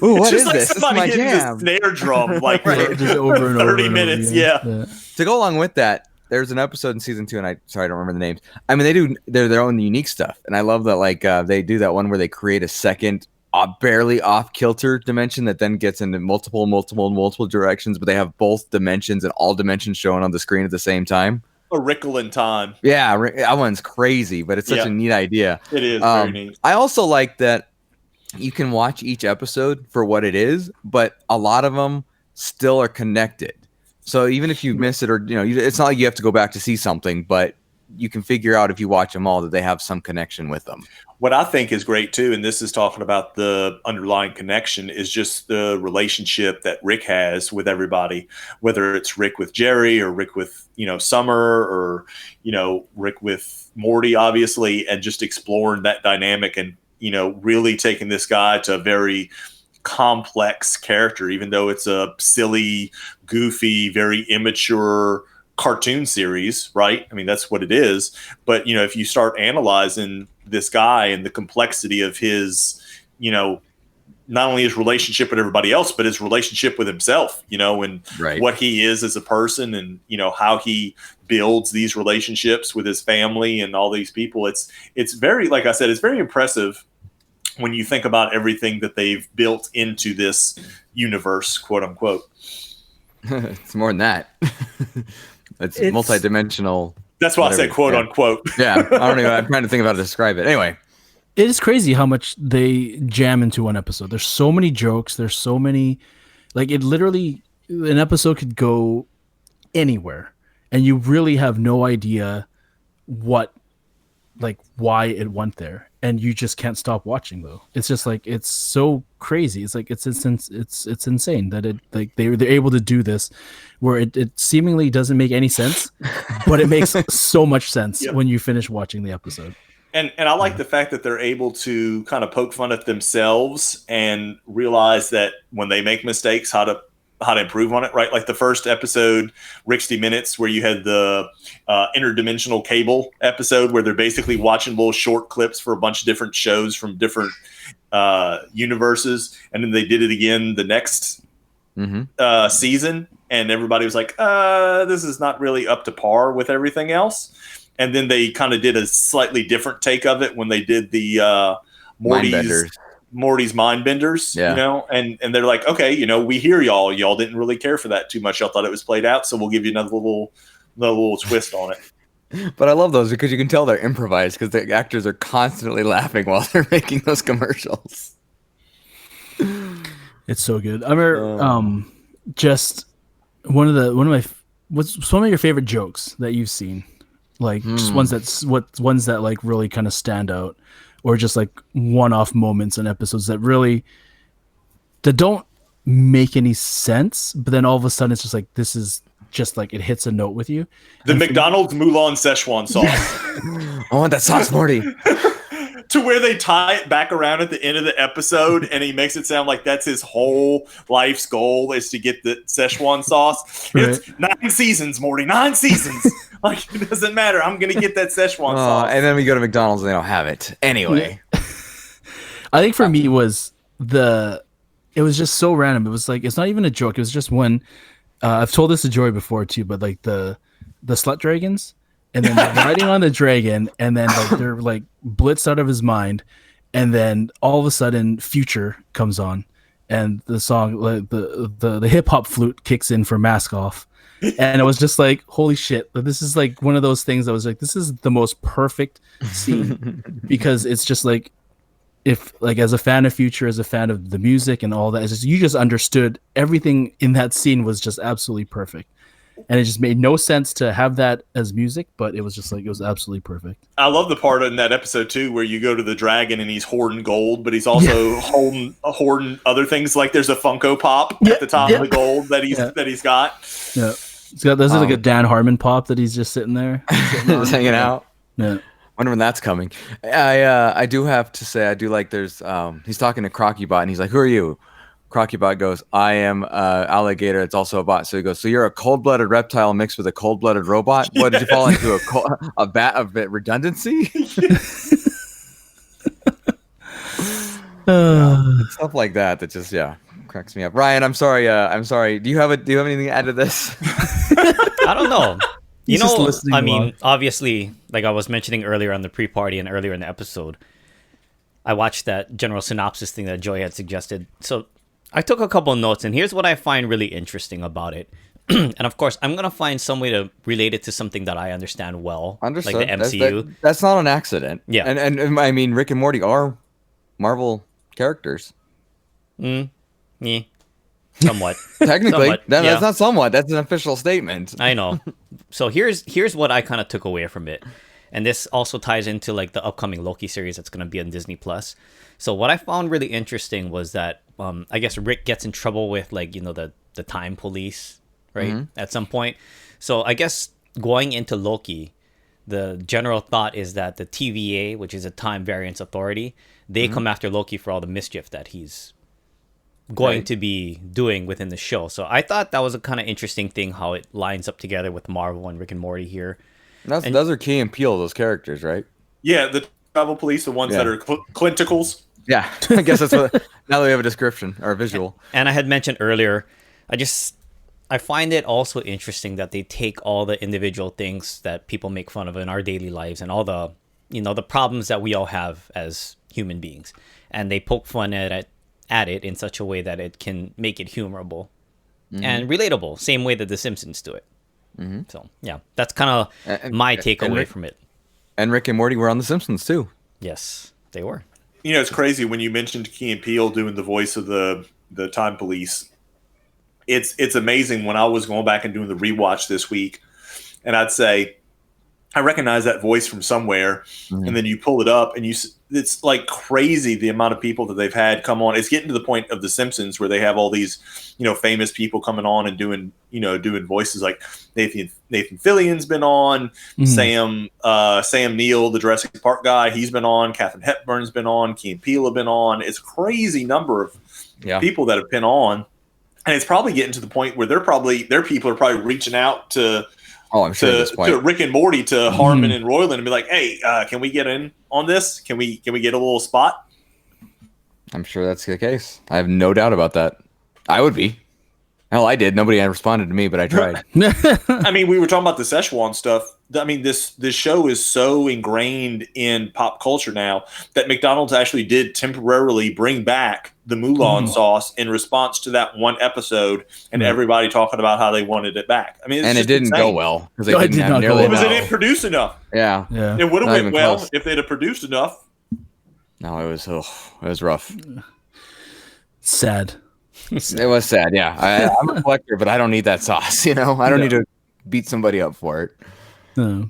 Ooh, what is this? This is my jam. The snare drum for just over and 30 over minutes. Yeah. To go along with that, there's an episode in season 2, and I don't remember the names. I mean, they do their own unique stuff, and I love that. They do that one where they create a second, barely off kilter dimension that then gets into multiple directions, but they have both dimensions and all dimensions showing on the screen at the same time. A Rickle in time. Yeah, that one's crazy, but it's such a neat idea. It is very neat. I also like that you can watch each episode for what it is, but a lot of them still are connected. So even if you miss it, or it's not like you have to go back to see something, but you can figure out if you watch them all that they have some connection with them. What I think is great too, and this is talking about the underlying connection, is just the relationship that Rick has with everybody, whether it's Rick with Jerry or Rick with, Summer, or, Rick with Morty, obviously, and just exploring that dynamic and, really taking this guy to a very complex character, even though it's a silly, goofy, very immature cartoon series, right? I mean, that's what it is. But, if you start analyzing this guy and the complexity of his, not only his relationship with everybody else, but his relationship with himself, and what he is as a person, and, how he builds these relationships with his family and all these people. It's very, like I said, it's very impressive when you think about everything that they've built into this universe, quote unquote. It's more than that. It's multidimensional. That's why I said quote unquote. Yeah, I don't even. I'm trying to think of how to describe it. Anyway, it is crazy how much they jam into one episode. There's so many jokes. There's so many, like, it literally, an episode could go anywhere, and you really have no idea why it went there, and you just can't stop watching. Though it's just like, it's so crazy. It's like it's insane that they're able to do this, where it seemingly doesn't make any sense, but it makes so much sense when you finish watching the episode. And I like the fact that they're able to kind of poke fun at themselves and realize that when they make mistakes, how to improve on it, right? Like the first episode, Ricksty Minutes, where you had the interdimensional cable episode, where they're basically watching little short clips for a bunch of different shows from different universes, and then they did it again the next season, and everybody was like, this is not really up to par with everything else. And then they kind of did a slightly different take of it when they did the Morty's mind benders, and they're like, okay, we hear y'all didn't really care for that too much. Y'all thought it was played out, so we'll give you another little twist on it. But I love those because you can tell they're improvised, because the actors are constantly laughing while they're making those commercials. It's so good. I remember just what's some of your favorite jokes that you've seen, like just ones that like really kind of stand out, or just like one-off moments in episodes that don't make any sense, but then all of a sudden it's just like, this is just like, it hits a note with you. The McDonald's Mulan Szechuan sauce. I want that sauce, Morty. To where they tie it back around at the end of the episode, and he makes it sound like that's his whole life's goal, is to get the Szechuan sauce. Right. It's 9 seasons, Morty, 9 seasons. Like, it doesn't matter. I'm going to get that Szechuan sauce. And then we go to McDonald's and they don't have it. Anyway. I think for me it was just so random. It was like, it's not even a joke. It was just when, I've told this to Joy before too, but like the slut dragons, and then they're riding on the dragon, and then like they're like blitzed out of his mind, and then all of a sudden Future comes on, and the song, like the hip hop flute kicks in for Mask Off, and it was just like, holy shit! This is like one of those things that was like, this is the most perfect scene, because it's just like, if like, as a fan of Future, as a fan of the music and all that, it's just, you just understood everything in that scene was just absolutely perfect. And it just made no sense to have that as music, but it was just like, it was absolutely perfect. I love the part in that episode too, where you go to the dragon and he's hoarding gold, but he's also hoarding other things. Like there's a Funko Pop at the top of the gold that he's got. Yeah, there's like a Dan Harmon pop that he's just sitting there, just hanging out. Yeah. Wonder when that's coming. I do have to say, I do like, there's he's talking to Crocubot and he's like, who are you? Crocubot goes, I am alligator. It's also a bot. So he goes, so you're a cold-blooded reptile mixed with a cold-blooded robot? What, did you fall into a vat of redundancy? Stuff like that just cracks me up. Ryan, I'm sorry. Do you have anything to add to this? I don't know. I mean, obviously, like I was mentioning earlier on the pre-party and earlier in the episode, I watched that general synopsis thing that Joy had suggested. So I took a couple of notes, and here's what I find really interesting about it. And of course, I'm going to find some way to relate it to something that I understand well, Understood. like the MCU. That's not an accident. Yeah. And I mean, Rick and Morty are Marvel characters. Yeah. Somewhat. Technically, Somewhat, that's yeah. not somewhat. That's an official statement. I know. So here's what I kind of took away from it, and this also ties into like the upcoming Loki series that's going to be on Disney Plus. So what I found really interesting was that I guess Rick gets in trouble with like the time police, right? At some point. So I guess going into Loki, the general thought is that the TVA, which is a time variance authority, they come after Loki for all the mischief that he's going to be doing within the show. So I thought that was a kind of interesting thing how it lines up together with Marvel and Rick and Morty here. Those are Key and Peele, those characters, right? Yeah, the travel police, the ones that are Clinticles. Yeah, I guess that's what. Now that we have a description or a visual. And I had mentioned earlier, I find it also interesting that they take all the individual things that people make fun of in our daily lives and all the the problems that we all have as human beings, and they poke fun at it in such a way that it can make it humorable and relatable, same way that The Simpsons do it. So yeah, that's kind of my takeaway from it. And Rick and Morty were on The Simpsons too. Yes, they were. It's crazy when you mentioned Key and Peele doing the voice of the time police. It's amazing when I was going back and doing the rewatch this week, and I'd say, I recognize that voice from somewhere, and then you pull it up, and it's like crazy the amount of people that they've had come on. It's getting to the point of The Simpsons where they have all these, famous people coming on and doing voices. Like Nathan Fillion's been on, Sam Neill, the Jurassic Park guy, he's been on. Katharine Hepburn's been on. Key and Peele have been on. It's a crazy number of people that have been on, and it's probably getting to the point where their people are probably reaching out to. Oh, I'm sure at this point. To Rick and Morty, to Harmon and Roiland, and be like, "Hey, can we get in on this? Can we get a little spot?" I'm sure that's the case. I have no doubt about that. I would be. Hell, I did. Nobody responded to me, but I tried. I mean, we were talking about the Szechuan stuff. I mean, this show is so ingrained in pop culture now that McDonald's actually did temporarily bring back the Mulan sauce in response to that one episode, and everybody talking about how they wanted it back. I mean, and it didn't go well because they didn't have nearly enough. Because they didn't produce enough. Yeah. It would have went well close. if they'd have produced enough. No, it was rough. Sad. It was sad. Yeah, I'm a collector, but I don't need that sauce. I don't need to beat somebody up for it. No.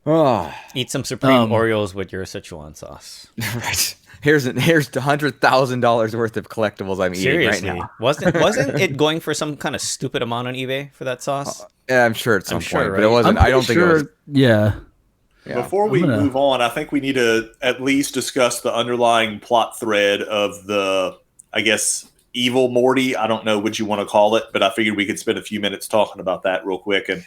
Oh. Eat some Supreme Oreos with your Szechuan sauce. Right. Here's $100,000 worth of collectibles I'm eating right now. Wasn't it going for some kind of stupid amount on eBay for that sauce? Yeah, I'm sure at some point, right? but it wasn't. I don't think it was. Yeah. Before we move on, I think we need to at least discuss the underlying plot thread of the, I guess, evil Morty. I don't know what you want to call it, but I figured we could spend a few minutes talking about that real quick. And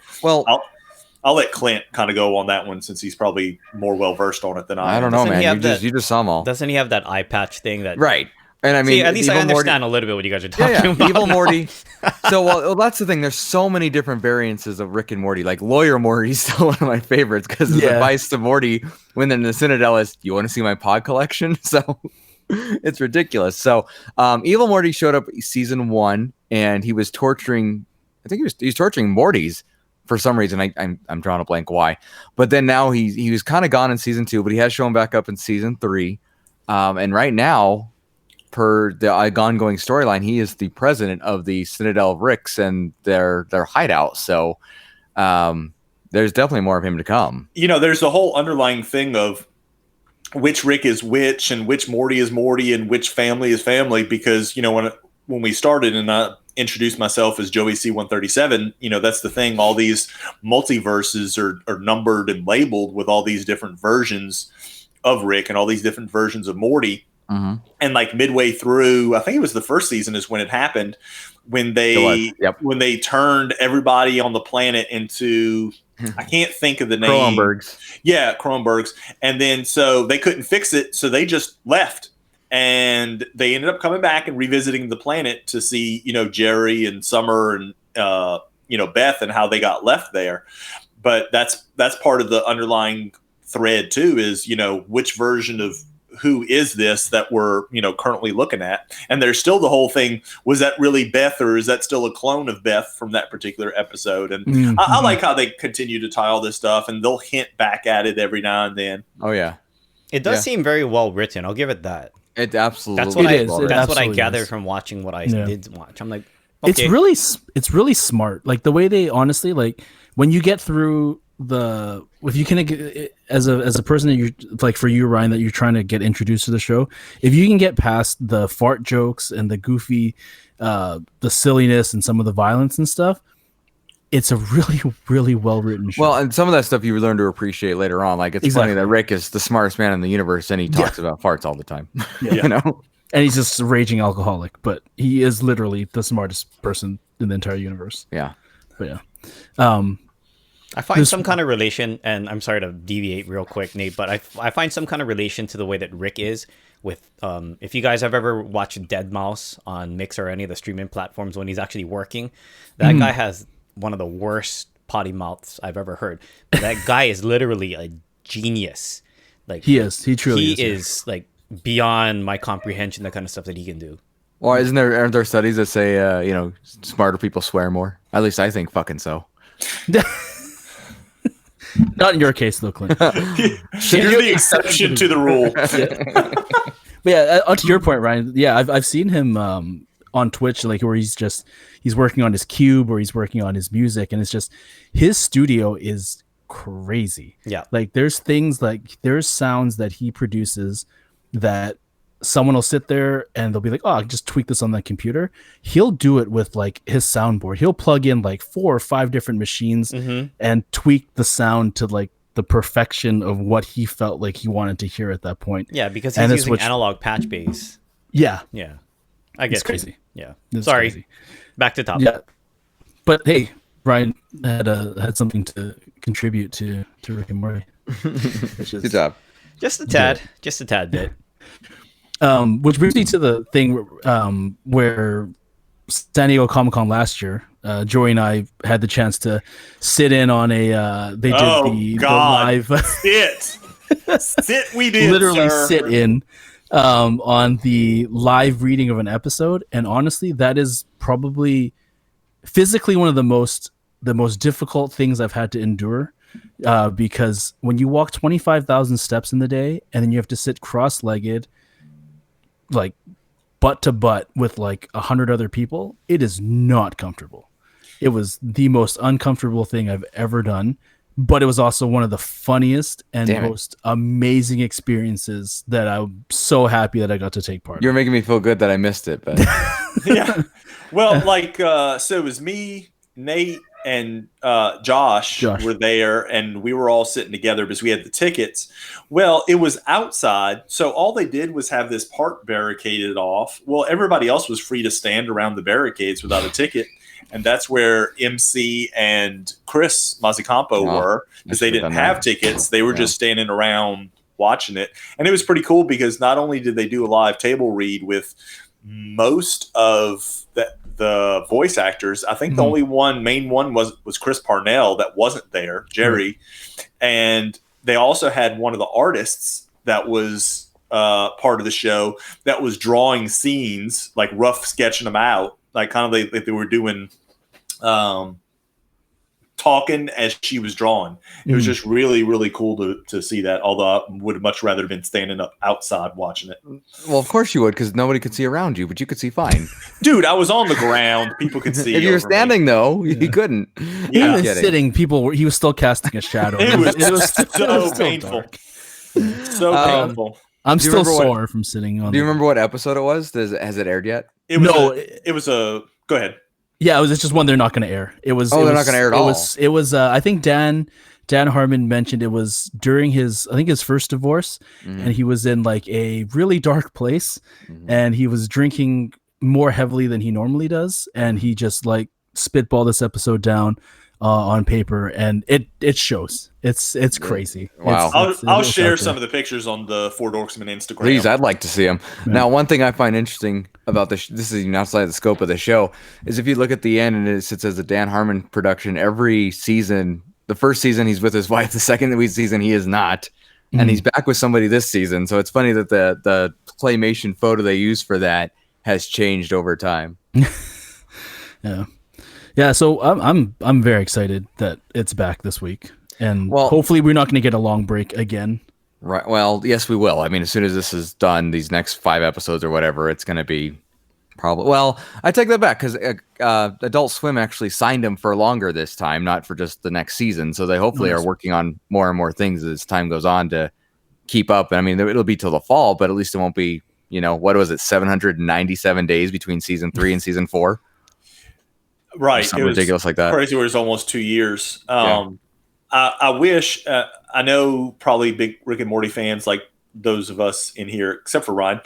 I'll let Clint kind of go on that one since he's probably more well versed on it than I am. I don't know, man. You just saw them all. Doesn't he have that eye patch thing? Right. And I mean, at least I understand a little bit what you guys are talking about. Evil Morty. So, well, that's the thing. There's so many different variances of Rick and Morty. Like Lawyer Morty is still one of my favorites because his advice to Morty when they're in the Citadel is, "You want to see my pod collection?" So it's ridiculous. So, Evil Morty showed up season 1, and he was torturing. I think he was torturing Mortys for some reason. I'm drawing a blank why. But then now he was kind of gone in season 2, but he has shown back up in season 3, and right now, per the ongoing storyline, he is the president of the Citadel of Ricks and their hideout. So there's definitely more of him to come. There's the whole underlying thing of which Rick is which and which Morty is Morty and which family is family. Because, when we started and I introduced myself as Joey C-137, that's the thing. All these multiverses are numbered and labeled with all these different versions of Rick and all these different versions of Morty. Mm-hmm. And like midway through, I think it was the first season is when it happened, when they turned everybody on the planet into, I can't think of the name. Cronenbergs. Yeah, Cronenbergs. And then so they couldn't fix it, so they just left. And they ended up coming back and revisiting the planet to see, Jerry and Summer and Beth and how they got left there. But that's part of the underlying thread too, is which version of who is this that we're currently looking at. And there's still the whole thing, was that really Beth or is that still a clone of Beth from that particular episode? And I like how they continue to tie all this stuff, and they'll hint back at it every now and then. Oh yeah, it does seem very well written. I'll give it that. It absolutely that's what I gathered from watching what I did watch. I'm like, It's Okay. really smart. Like the way they honestly like when you get through if you can as a person that you like for you Ryan that you're trying to get introduced to the show, if you can get past the fart jokes and the goofy, the silliness and some of the violence and stuff, it's a really well written show. Well, and some of that stuff you learn to appreciate later on. Like it's funny that Rick is the smartest man in the universe, and he talks about farts all the time. You know. And he's just a raging alcoholic, but he is literally the smartest person in the entire universe. Yeah. But yeah. I find some kind of relation, and I'm sorry to deviate real quick, Nate, but I find some kind of relation to the way that Rick is with, if you guys have ever watched Dead Mouse on Mix or any of the streaming platforms when he's actually working, that guy has one of the worst potty mouths I've ever heard. But that guy is literally a genius. Like he truly is. He is like beyond my comprehension, the kind of stuff that he can do. Well, aren't there studies that say smarter people swear more? At least I think fucking so. Not in your case though, Clint. You're the exception to the rule. But yeah, to your point, Ryan. Yeah, I've seen him on Twitch, like where he's working on his cube or he's working on his music, and it's just his studio is crazy. Yeah, like there's sounds that he produces that someone will sit there and they'll be like, oh, I just tweak this on the computer. He'll do it with like his soundboard. He'll plug in like 4 or 5 different machines and tweak the sound to like the perfection of what he felt like he wanted to hear at that point. Yeah, because he's using analog patch bass. Yeah. I guess it's crazy. Yeah. It's Sorry. crazy. Back to topic. Yeah. But hey, Ryan had something to contribute to Rick and Morty. Good job. Just a tad bit. Which brings me to the thing where San Diego Comic-Con last year, Joey and I had the chance to sit in on the live sit we did literally sir. sit in on the live reading of an episode, and honestly that is probably physically one of the most difficult things I've had to endure, because when you walk 25,000 steps in the day and then you have to sit cross-legged like butt to butt with like 100 other people, it is not comfortable. It was the most uncomfortable thing I've ever done, but it was also one of the funniest and most amazing experiences that I'm so happy that I got to take part in. You're making me feel good that I missed it, but Yeah. Well, like so it was me, Nate, and Josh were there, and we were all sitting together because we had the tickets. Well, it was outside, so all they did was have this part barricaded off. Well, everybody else was free to stand around the barricades without a ticket, and that's where MC and Chris Mazzacampo were, because they didn't have tickets. They were just standing around watching it, and it was pretty cool because not only did they do a live table read with most of the voice actors. I think the only main one was Chris Parnell that wasn't there, Jerry. And they also had one of the artists that was part of the show that was drawing scenes, like rough sketching them out, like kind of like they were doing talking as she was drawing. It was just really, really cool to see that, although I would have much rather been standing up outside watching it. Well, of course you would, because nobody could see around you, but you could see fine. Dude, I was on the ground. People could see. If you were standing, though, you couldn't. Even sitting, he was still casting a shadow. It was so painful. So painful. I'm still sore from sitting on. Do you remember what episode it was? Has it aired yet? It was a. Go ahead. Yeah, it's just one they're not going to air. It was. They're not going to air at all. It was. I think Dan Harmon mentioned it was during his first divorce, and he was in like a really dark place, and he was drinking more heavily than he normally does, and he just like spitballed this episode down on paper, and it shows. It's crazy. Wow. I'll share some of the pictures on the Four Dorksmen Instagram. Please, I'd like to see them. Yeah. Now, one thing I find interesting about this is outside the scope of the show, is if you look at the end and it says a Dan Harmon production, every season, the first season he's with his wife, the second season he is not, and he's back with somebody this season. So it's funny that the claymation photo they use for that has changed over time. Yeah, so I'm very excited that it's back this week, and hopefully we're not going to get a long break again. Right. Well, yes, we will. I mean, as soon as this is done, these next 5 episodes or whatever, it's going to be Probably. Well, I take that back because Adult Swim actually signed him for longer this time, not for just the next season. So they hopefully are working on more and more things as time goes on to keep up. And I mean, it'll be till the fall, but at least it won't be, what was it, 797 days between season 3 and season 4? Right. Something ridiculous like that. Crazy where it's almost 2 years. I wish, I know probably big Rick and Morty fans like those of us in here, except for Ryan,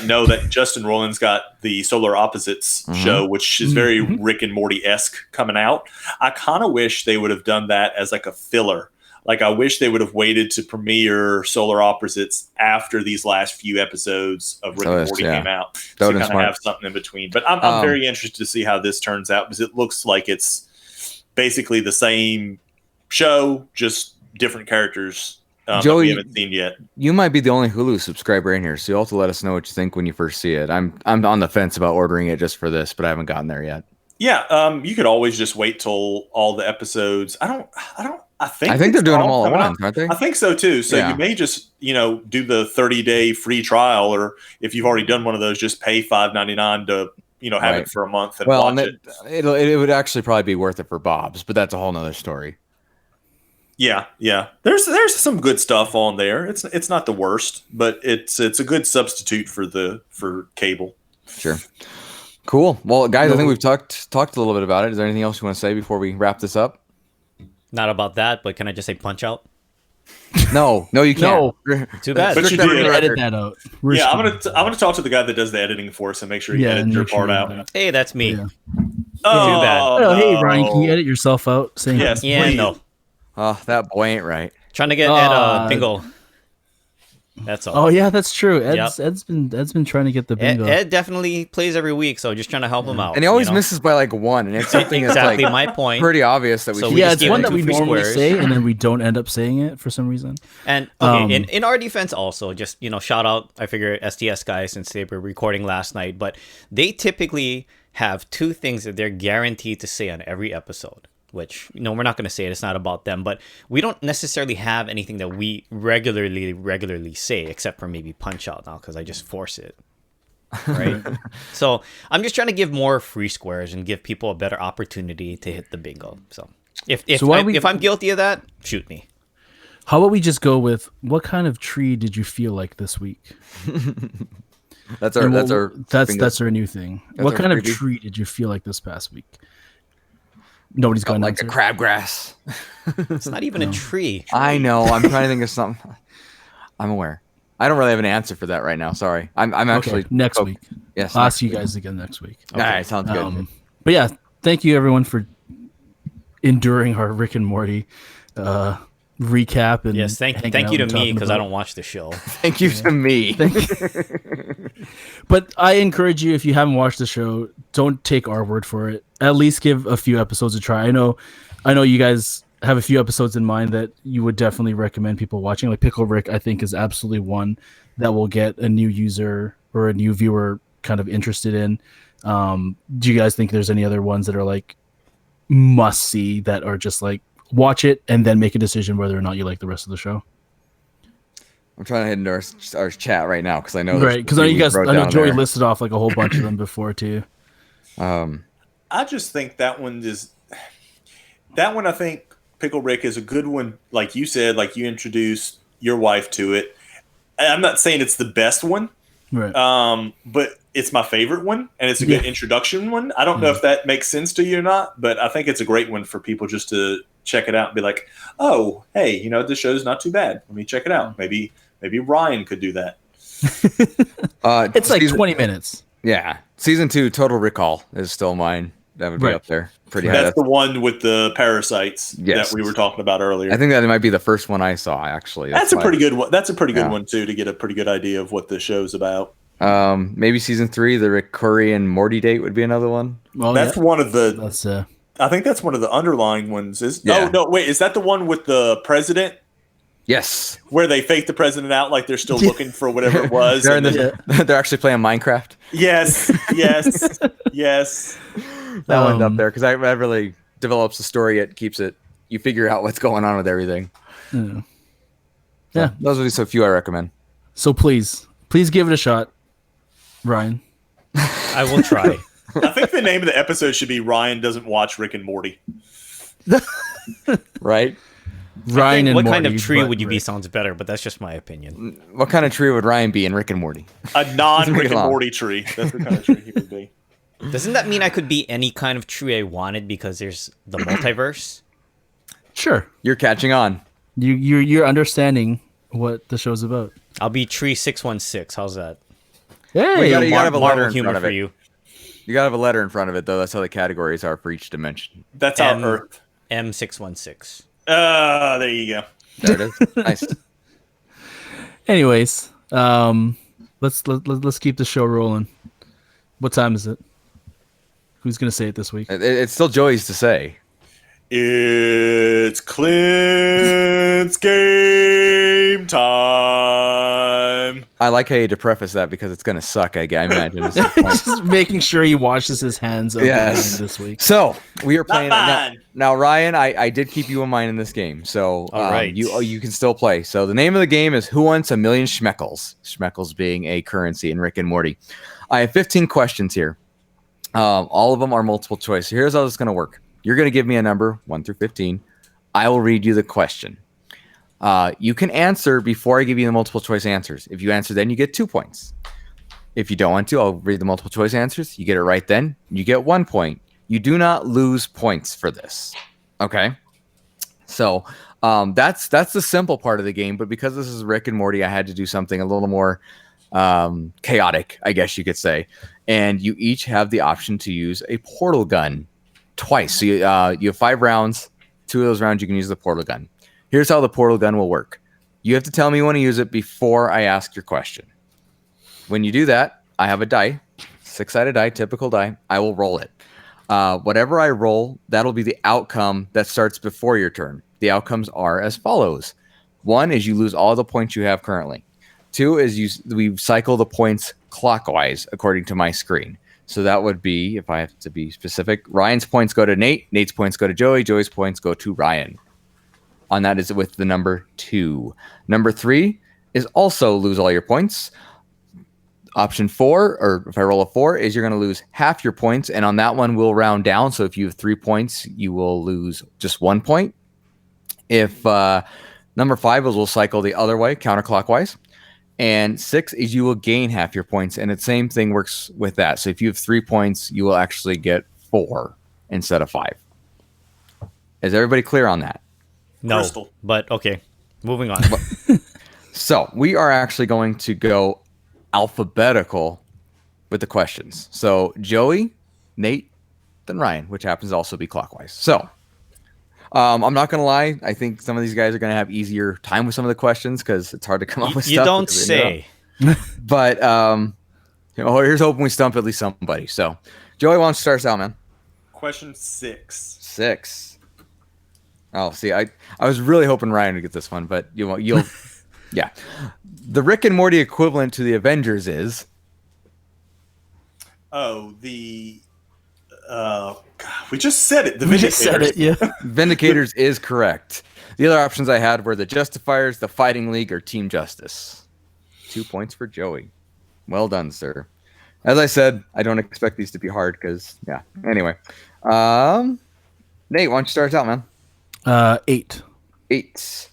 know that Justin Roiland's got the Solar Opposites show, which is very Rick and Morty-esque coming out. I kind of wish they would have done that as like a filler. Like, I wish they would have waited to premiere Solar Opposites after these last few episodes of Rick and Morty came out, to kind of have something in between. But I'm very interested to see how this turns out, because it looks like it's basically the same show, just different characters. Joey, we haven't seen yet. You might be the only Hulu subscriber in here, so you'll have to let us know what you think when you first see it. I'm on the fence about ordering it just for this, but I haven't gotten there yet. Yeah, you could always just wait till all the episodes. I think they're doing them all at once, aren't they? I think so too. So you may just, do the 30-day free trial, or if you've already done one of those, just pay $5.99 to, have it for a month and watch it. It would actually probably be worth it for Bob's, but that's a whole nother story. Yeah. There's some good stuff on there. It's not the worst, but it's a good substitute for cable. Sure. Cool. Well, guys, I think we've talked a little bit about it. Is there anything else you want to say before we wrap this up? Not about that, but can I just say Punch Out? No, you can't. No. Too bad. But you did edit that out. I'm gonna talk to the guy that does the editing for us and make sure he edits your part out. Hey, that's me. Yeah. Oh, too bad. Oh, hey Ryan, can you edit yourself out? Saying yes. Yeah, Please. no. Oh, that boy ain't right. Trying to get Ed bingo. That's all. Oh yeah, that's true. Ed's been trying to get the bingo. Ed definitely plays every week, so just trying to help him out. And he always misses by like one, and it's something exactly that's like my point. Pretty obvious that we. So should yeah, just it's one give that him we 2 free normally squares. say, and then we don't end up saying it for some reason. And okay, in our defense, also just shout out. I figure STS guys, since they were recording last night, but they typically have 2 things that they're guaranteed to say on every episode. Which, we're not going to say it. It's not about them. But we don't necessarily have anything that we regularly say, except for maybe Punch Out now, because I just force it. Right? So I'm just trying to give more free squares and give people a better opportunity to hit the bingo. So if I'm guilty of that, shoot me. How about we just go with, what kind of tree did you feel like this week? That's our new thing. What kind of tree did you feel like this past week? Nobody's going like the crabgrass. It's not even a tree. I know. I'm trying to think of something. I'm aware. I don't really have an answer for that right now. Sorry. I'm actually next week. Yes, I'll ask you guys again next week. Okay. All right, sounds good. But yeah, thank you everyone for enduring our Rick and Morty recap. And yes, thank you to me, because I don't watch the show. Thank you to me. But I encourage you, if you haven't watched the show, don't take our word for it. At least give a few episodes a try. I know you guys have a few episodes in mind that you would definitely recommend people watching. Like Pickle Rick, I think, is absolutely one that will get a new user or a new viewer kind of interested in. Do you guys think there's any other ones that are like must see, that are just like watch it and then make a decision whether or not you like the rest of the show? I'm trying to head into our chat right now, because I know because I know Joey listed off like a whole bunch of them before too. I just think that one I think Pickle Rick is a good one. Like you said, like you introduced your wife to it. I'm not saying it's the best one, right? But it's my favorite one, and it's a good introduction one. I don't know if that makes sense to you or not, but I think it's a great one for people just to check it out and be like, oh, hey, this show's not too bad. Let me check it out. Maybe Ryan could do that. It's like 20 minutes. Yeah. Season 2, Total Recall is still mine. That would be up there. Pretty high. That's the one with the parasites that we were talking about earlier. I think that might be the first one I saw, actually. That's a pretty good one. That's a pretty good one, too, to get a pretty good idea of what the show's about. Maybe Season 3, the Rick Curry and Morty date would be another one. Well, that's one of the... I think that's one of the underlying ones. Is that the one with the president? Yes. Where they fake the president out like they're still looking for whatever it was. They're actually playing Minecraft. Yes. That one's up there, because that really develops the story. It keeps it. You figure out what's going on with everything. Yeah. Those are just a few I recommend. So please give it a shot, Ryan. I will try. I think the name of the episode should be Ryan Doesn't Watch Rick and Morty. Right? Ryan and what Morty, kind of tree but would you be Rick. sounds better, but that's just my opinion. What kind of tree would Ryan be in Rick and Morty? A non-Rick and long. Morty tree. That's the kind of tree he would be. Doesn't that mean I could be any kind of tree I wanted because there's the multiverse? Sure. You're catching on. You're understanding what the show's about. I'll be tree 616. How's that? Hey, you gotta have a letter Marvel in humor front of for it. you. You gotta have a letter in front of it, though. That's how the categories are for each dimension. That's how M- Earth. M616. There you go. There it is. Nice. anyways, let's keep the show rolling. What time is it? Who's gonna say it this week? It's still Joey's to say. It's Clint's game time. I like how you had to preface that because it's gonna suck. I imagine. Is the point. Just making sure he washes his hands of Yes. this week. So we are playing Not now. Ryan, I did keep you in mind in this game, so All right. you can still play. So the name of the game is Who Wants a Million Schmeckles? Schmeckles being a currency in Rick and Morty. I have 15 questions here. All of them are multiple choice. So here's how this is going to work. You're going to give me a number 1 through 15. I will read you the question. You can answer before I give you the multiple choice answers. If you answer, then you get 2 points. If you don't want to, I'll read the multiple choice answers. You get it right then, you get 1 point. You do not lose points for this. Okay? So that's the simple part of the game. But because this is Rick and Morty, I had to do something a little more chaotic, I guess you could say. And you each have the option to use a portal gun twice. So you have 5 rounds. 2 of those rounds you can use the portal gun. Here's how the portal gun will work. You have to tell me you want to use it before I ask your question. When you do that, I have a die, 6-sided die, typical die. I will roll it. Whatever I roll, that'll be the outcome that starts before your turn. The outcomes are as follows. 1 is you lose all the points you have currently. 2 is we cycle the points clockwise according to my screen. So that would be, if I have to be specific, Ryan's points go to Nate, Nate's points go to Joey, Joey's points go to Ryan. On that is with the number 2. Number 3 is also lose all your points. Option 4, or if I roll a 4, is you're going to lose half your points. And on that one, we'll round down. So if you have 3 points, you will lose just 1 point. If number 5 is we'll cycle the other way, counterclockwise. And 6 is you will gain half your points. And the same thing works with that. So if you have 3 points, you will actually get 4 instead of 5. Is everybody clear on that? No, Crystal. but okay. Moving on. So we are actually going to go alphabetical with the questions. So Joey, Nate, then Ryan, which happens to also be clockwise. So I'm not going to lie. I think some of these guys are going to have easier time with some of the questions because it's hard to come up with You stuff. don't because they know. say. But here's hoping we stump at least somebody. So Joey, why don't you start us out, man? Question 6. 6. Oh, see, I was really hoping Ryan would get this one, but you'll yeah. The Rick and Morty equivalent to the Avengers is Oh, God, we just said it. The We just said Vindicators. it, yeah. Vindicators is correct. The other options I had were the Justifiers, the Fighting League, or Team Justice. 2 points for Joey. Well done, sir. As I said, I don't expect these to be hard because, yeah. Anyway. Nate, why don't you start us out, man? 8. 8.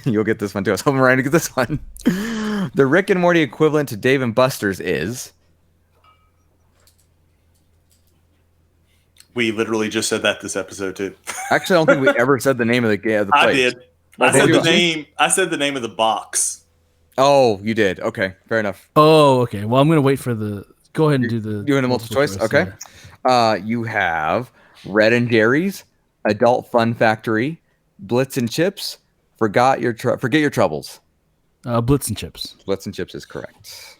You'll get this one, too. I was hoping Ryan to get this one. The Rick and Morty equivalent to Dave and Buster's is... We literally just said that this episode too. Actually, I don't think we ever said the name of the place. I did. I What said did the you? name. I said the name of the box. Oh, you did. Okay, fair enough. Oh, okay. Well, I'm gonna wait for the. Go ahead and do the. Doing a multiple choice? Okay. yeah. You have Red and Jerry's, Adult Fun Factory, Blitz and Chips, Forget Your Troubles. Blitz and Chips. Blitz and Chips is correct.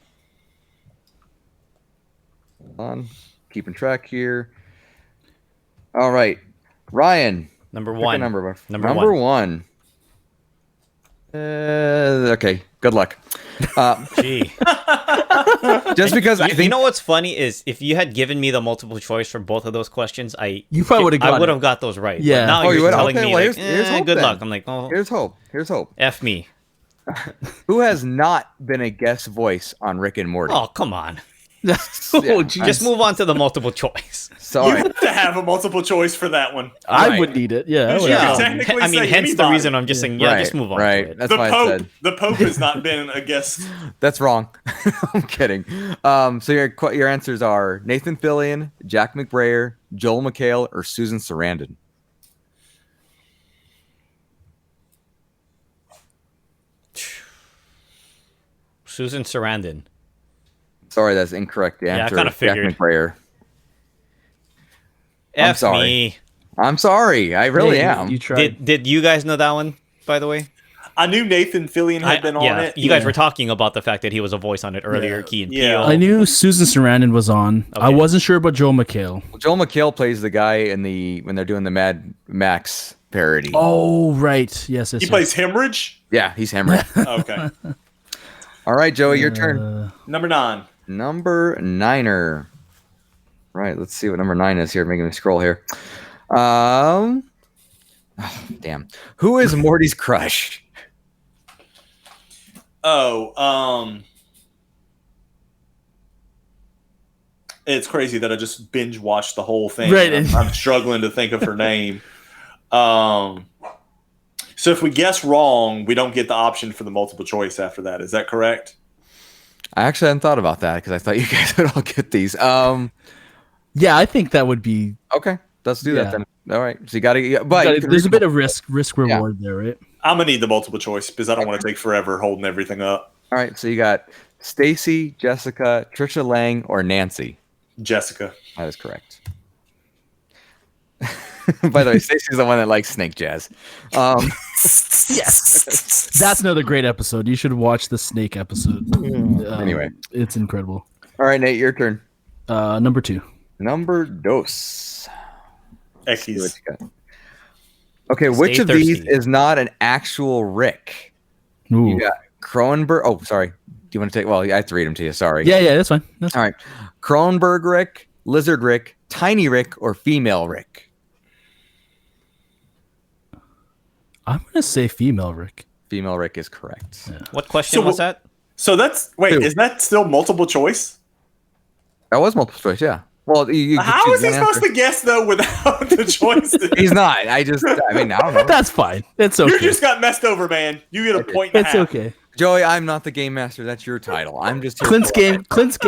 Hold on. Keeping track here. All right. Ryan. Number pick a 1. Number Number 1. Okay. Good luck. Gee. Just because I think You know what's funny is if you had given me the multiple choice for both of those questions, You probably would've got I would it. have got those right. Yeah. But now Oh, you you're would? telling Okay, me well, like, here's hope good then. luck. I'm like, oh, Here's hope. F me. Who has not been a guest voice on Rick and Morty? Oh, come on. Oh, geez. Just move on to the multiple choice. You Sorry. have to have a multiple choice for that one. I Right. would need it. Yeah. I You would can have it. technically I mean, say hence the anybody. reason I'm just saying, yeah, just move on right. to it. That's The why I Pope. said The Pope has not been a guest. that's wrong. I'm kidding. So your answers are Nathan Fillion, Jack McBrayer, Joel McHale, or Susan Sarandon. Susan Sarandon. Sorry, that's incorrect. The Yeah, I answer kinda is Jack figured. McBrayer. F sorry. me. I'm sorry. I really Hey, am. You tried. Did you guys know that one, by the way? I knew Nathan Fillion had been on it. You guys were talking about the fact that he was a voice on it earlier, Yeah. Key and Yeah. Peele. I knew Susan Sarandon was on. I Okay. wasn't sure about Joel McHale. Joel McHale plays the guy in when they're doing the Mad Max parody. Oh, right. Yes, yes. He yes. plays Hemorrhage. Yeah, he's Henry. Okay. All right, Joey, your turn. Number 9. Number niner. Right, let's see what number 9 is here. Making me scroll here. Damn. Who is Morty's crush? It's crazy that I just binge watched the whole thing. Right. I'm struggling to think of her name. So if we guess wrong, we don't get the option for the multiple choice after that. Is that correct? I actually hadn't thought about that because I thought you guys would all get these. Yeah, I think that would be. Okay, let's do Yeah. that then. All right, so you got to. But you can There's a read- bit of risk reward there, right? I'm gonna need the multiple choice because I don't want to take forever holding everything up. All right, so you got Stacy, Jessica, Trisha Lang, or Nancy. Jessica. That is correct. By the way, Stacy's the one that likes snake jazz. Yes. That's another great episode. You should watch the snake episode. Anyway. It's incredible. All right, Nate, your turn. Number 2. Number dos. Let's see what Eckies. you got. Okay, which Stay of these thirsty. is not an actual Rick? Ooh. You got Cronenberg. Oh, sorry. Do you want to take? Well, I have to read them to you. Sorry. Yeah, that's fine. That's All right. Cronenberg Rick, Lizard Rick, Tiny Rick, or Female Rick? I'm gonna say female Rick. Female Rick is correct. What question So was that? So that's Two. is that still multiple choice? That was multiple choice. Yeah. Well, you could How choose is he one supposed answer. to guess though without the choice? He's not. I mean, I don't know. That's fine. It's You okay. just got messed over, man. You get a point and a It's half. okay. Joey, I'm not the game master. That's your title. I'm just here Clint's for-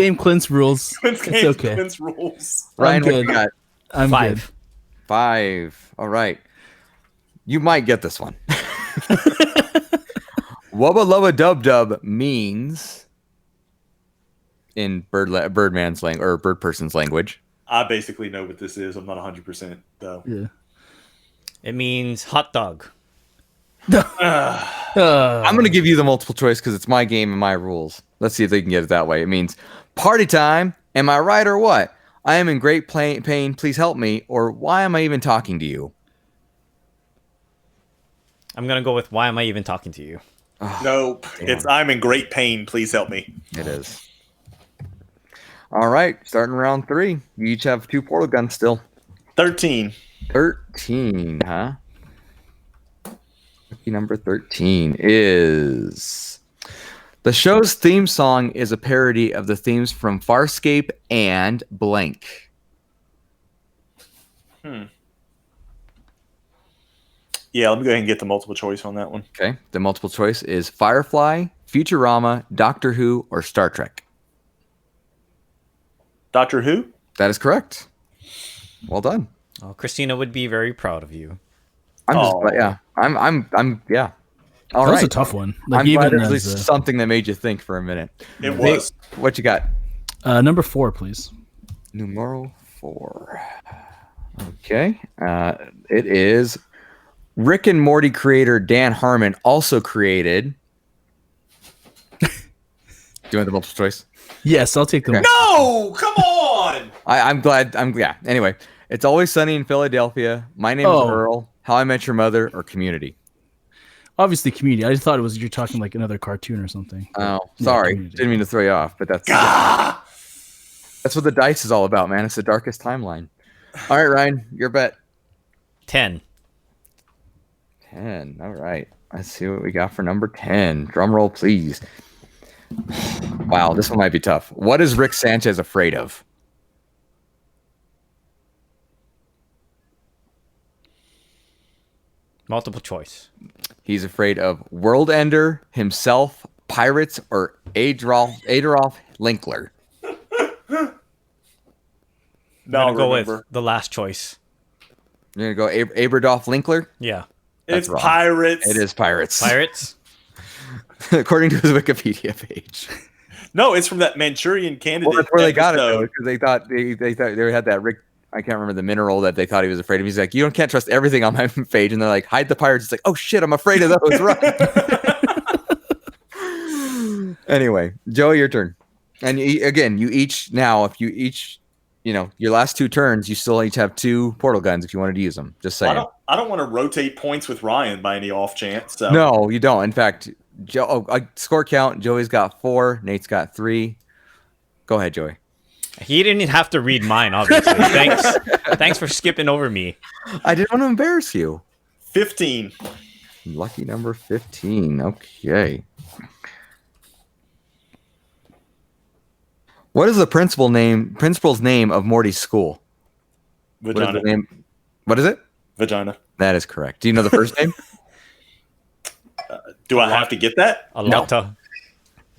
game. Clint's rules. Clint's It's game, okay. Clint's rules. Ryan, I'm what you good. got? I'm 5. good. 5. All right. You might get this one. Wubba Lubba Dub Dub means in Birdman's language or bird person's language. I basically know what this is. I'm not 100% though. Yeah. It means hot dog. I'm going to give you the multiple choice because it's my game and my rules. Let's see if they can get it that way. It means party time. Am I right or what? I am in great pain. Please help me. Or why am I even talking to you? I'm going to go with why am I even talking to you? Nope. Damn. It's I'm in great pain. Please help me. It is. All right. Starting round 3. You each have 2 portal guns still. 13. 13, huh? Lucky number 13 is... The show's theme song is a parody of the themes from Farscape and blank. Yeah, let me go ahead and get the multiple choice on that one. Okay. The multiple choice is Firefly, Futurama, Doctor Who, or Star Trek. Doctor Who? That is correct. Well done. Oh, Christina would be very proud of you. I'm just, Oh. yeah. I'm, yeah. All That was right. a tough one. I'm glad there's at as least something that made you think for a minute. It was. What you got? number 4, please. Numero 4. Okay. It is Rick and Morty creator Dan Harmon also created. Do you want the multiple choice? Yes, I'll take the. Okay. No! Come on! I'm glad. Yeah. Anyway, It's Always Sunny in Philadelphia. My Name is Earl. How I Met Your Mother or Community. Obviously, Community. I just thought it was you're talking like another cartoon or something. Oh, Yeah, sorry. Community. Didn't mean to throw you off, but that's what the dice is all about, man. It's the darkest timeline. All right, Ryan, your bet. 10. 10. All right. Let's see what we got for number 10. Drum roll, please. Wow, this one might be tough. What is Rick Sanchez afraid of? Multiple choice. He's afraid of World Ender, himself, pirates, or Adolf Linkler. No, I'm gonna go remember. with the last choice. You're going to go Aberdolf Linkler? Yeah. It's wrong. pirates. It is pirates. Pirates? According to his Wikipedia page. No, it's from that Manchurian Candidate. Well, that's where they got it, episode. though, because they thought they had that Rick. I can't remember the mineral that they thought he was afraid of. He's like, can't trust everything on my page, and they're like, hide the pirates. It's like, oh shit, I'm afraid of those. Right. Anyway, Joey, your turn. And you each now, if you each, your last 2 turns, you still each have 2 portal guns if you wanted to use them. Just saying. I don't want to rotate points with Ryan by any off chance. So. No, you don't. In fact, score count. Joey's got 4. Nate's got 3. Go ahead, Joey. He didn't have to read mine, obviously. Thanks for skipping over me. I didn't want to embarrass you. 15. Lucky number 15. Okay. What is the principal's name of Morty's school? Vagina. What is the name? What is it? Vagina. That is correct. Do you know the first name? Do I have to get that? Alota.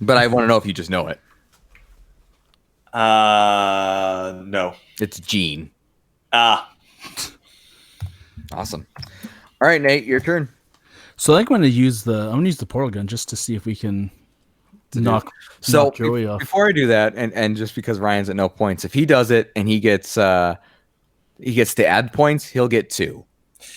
But I want to know if you just know it. No. It's Gene. Ah. Awesome. All right, Nate, your turn. So I'm going to use the portal gun just to see if we can knock Joey off. Before I do that, and just because Ryan's at no points, if he does it and he gets to add points, he'll get 2.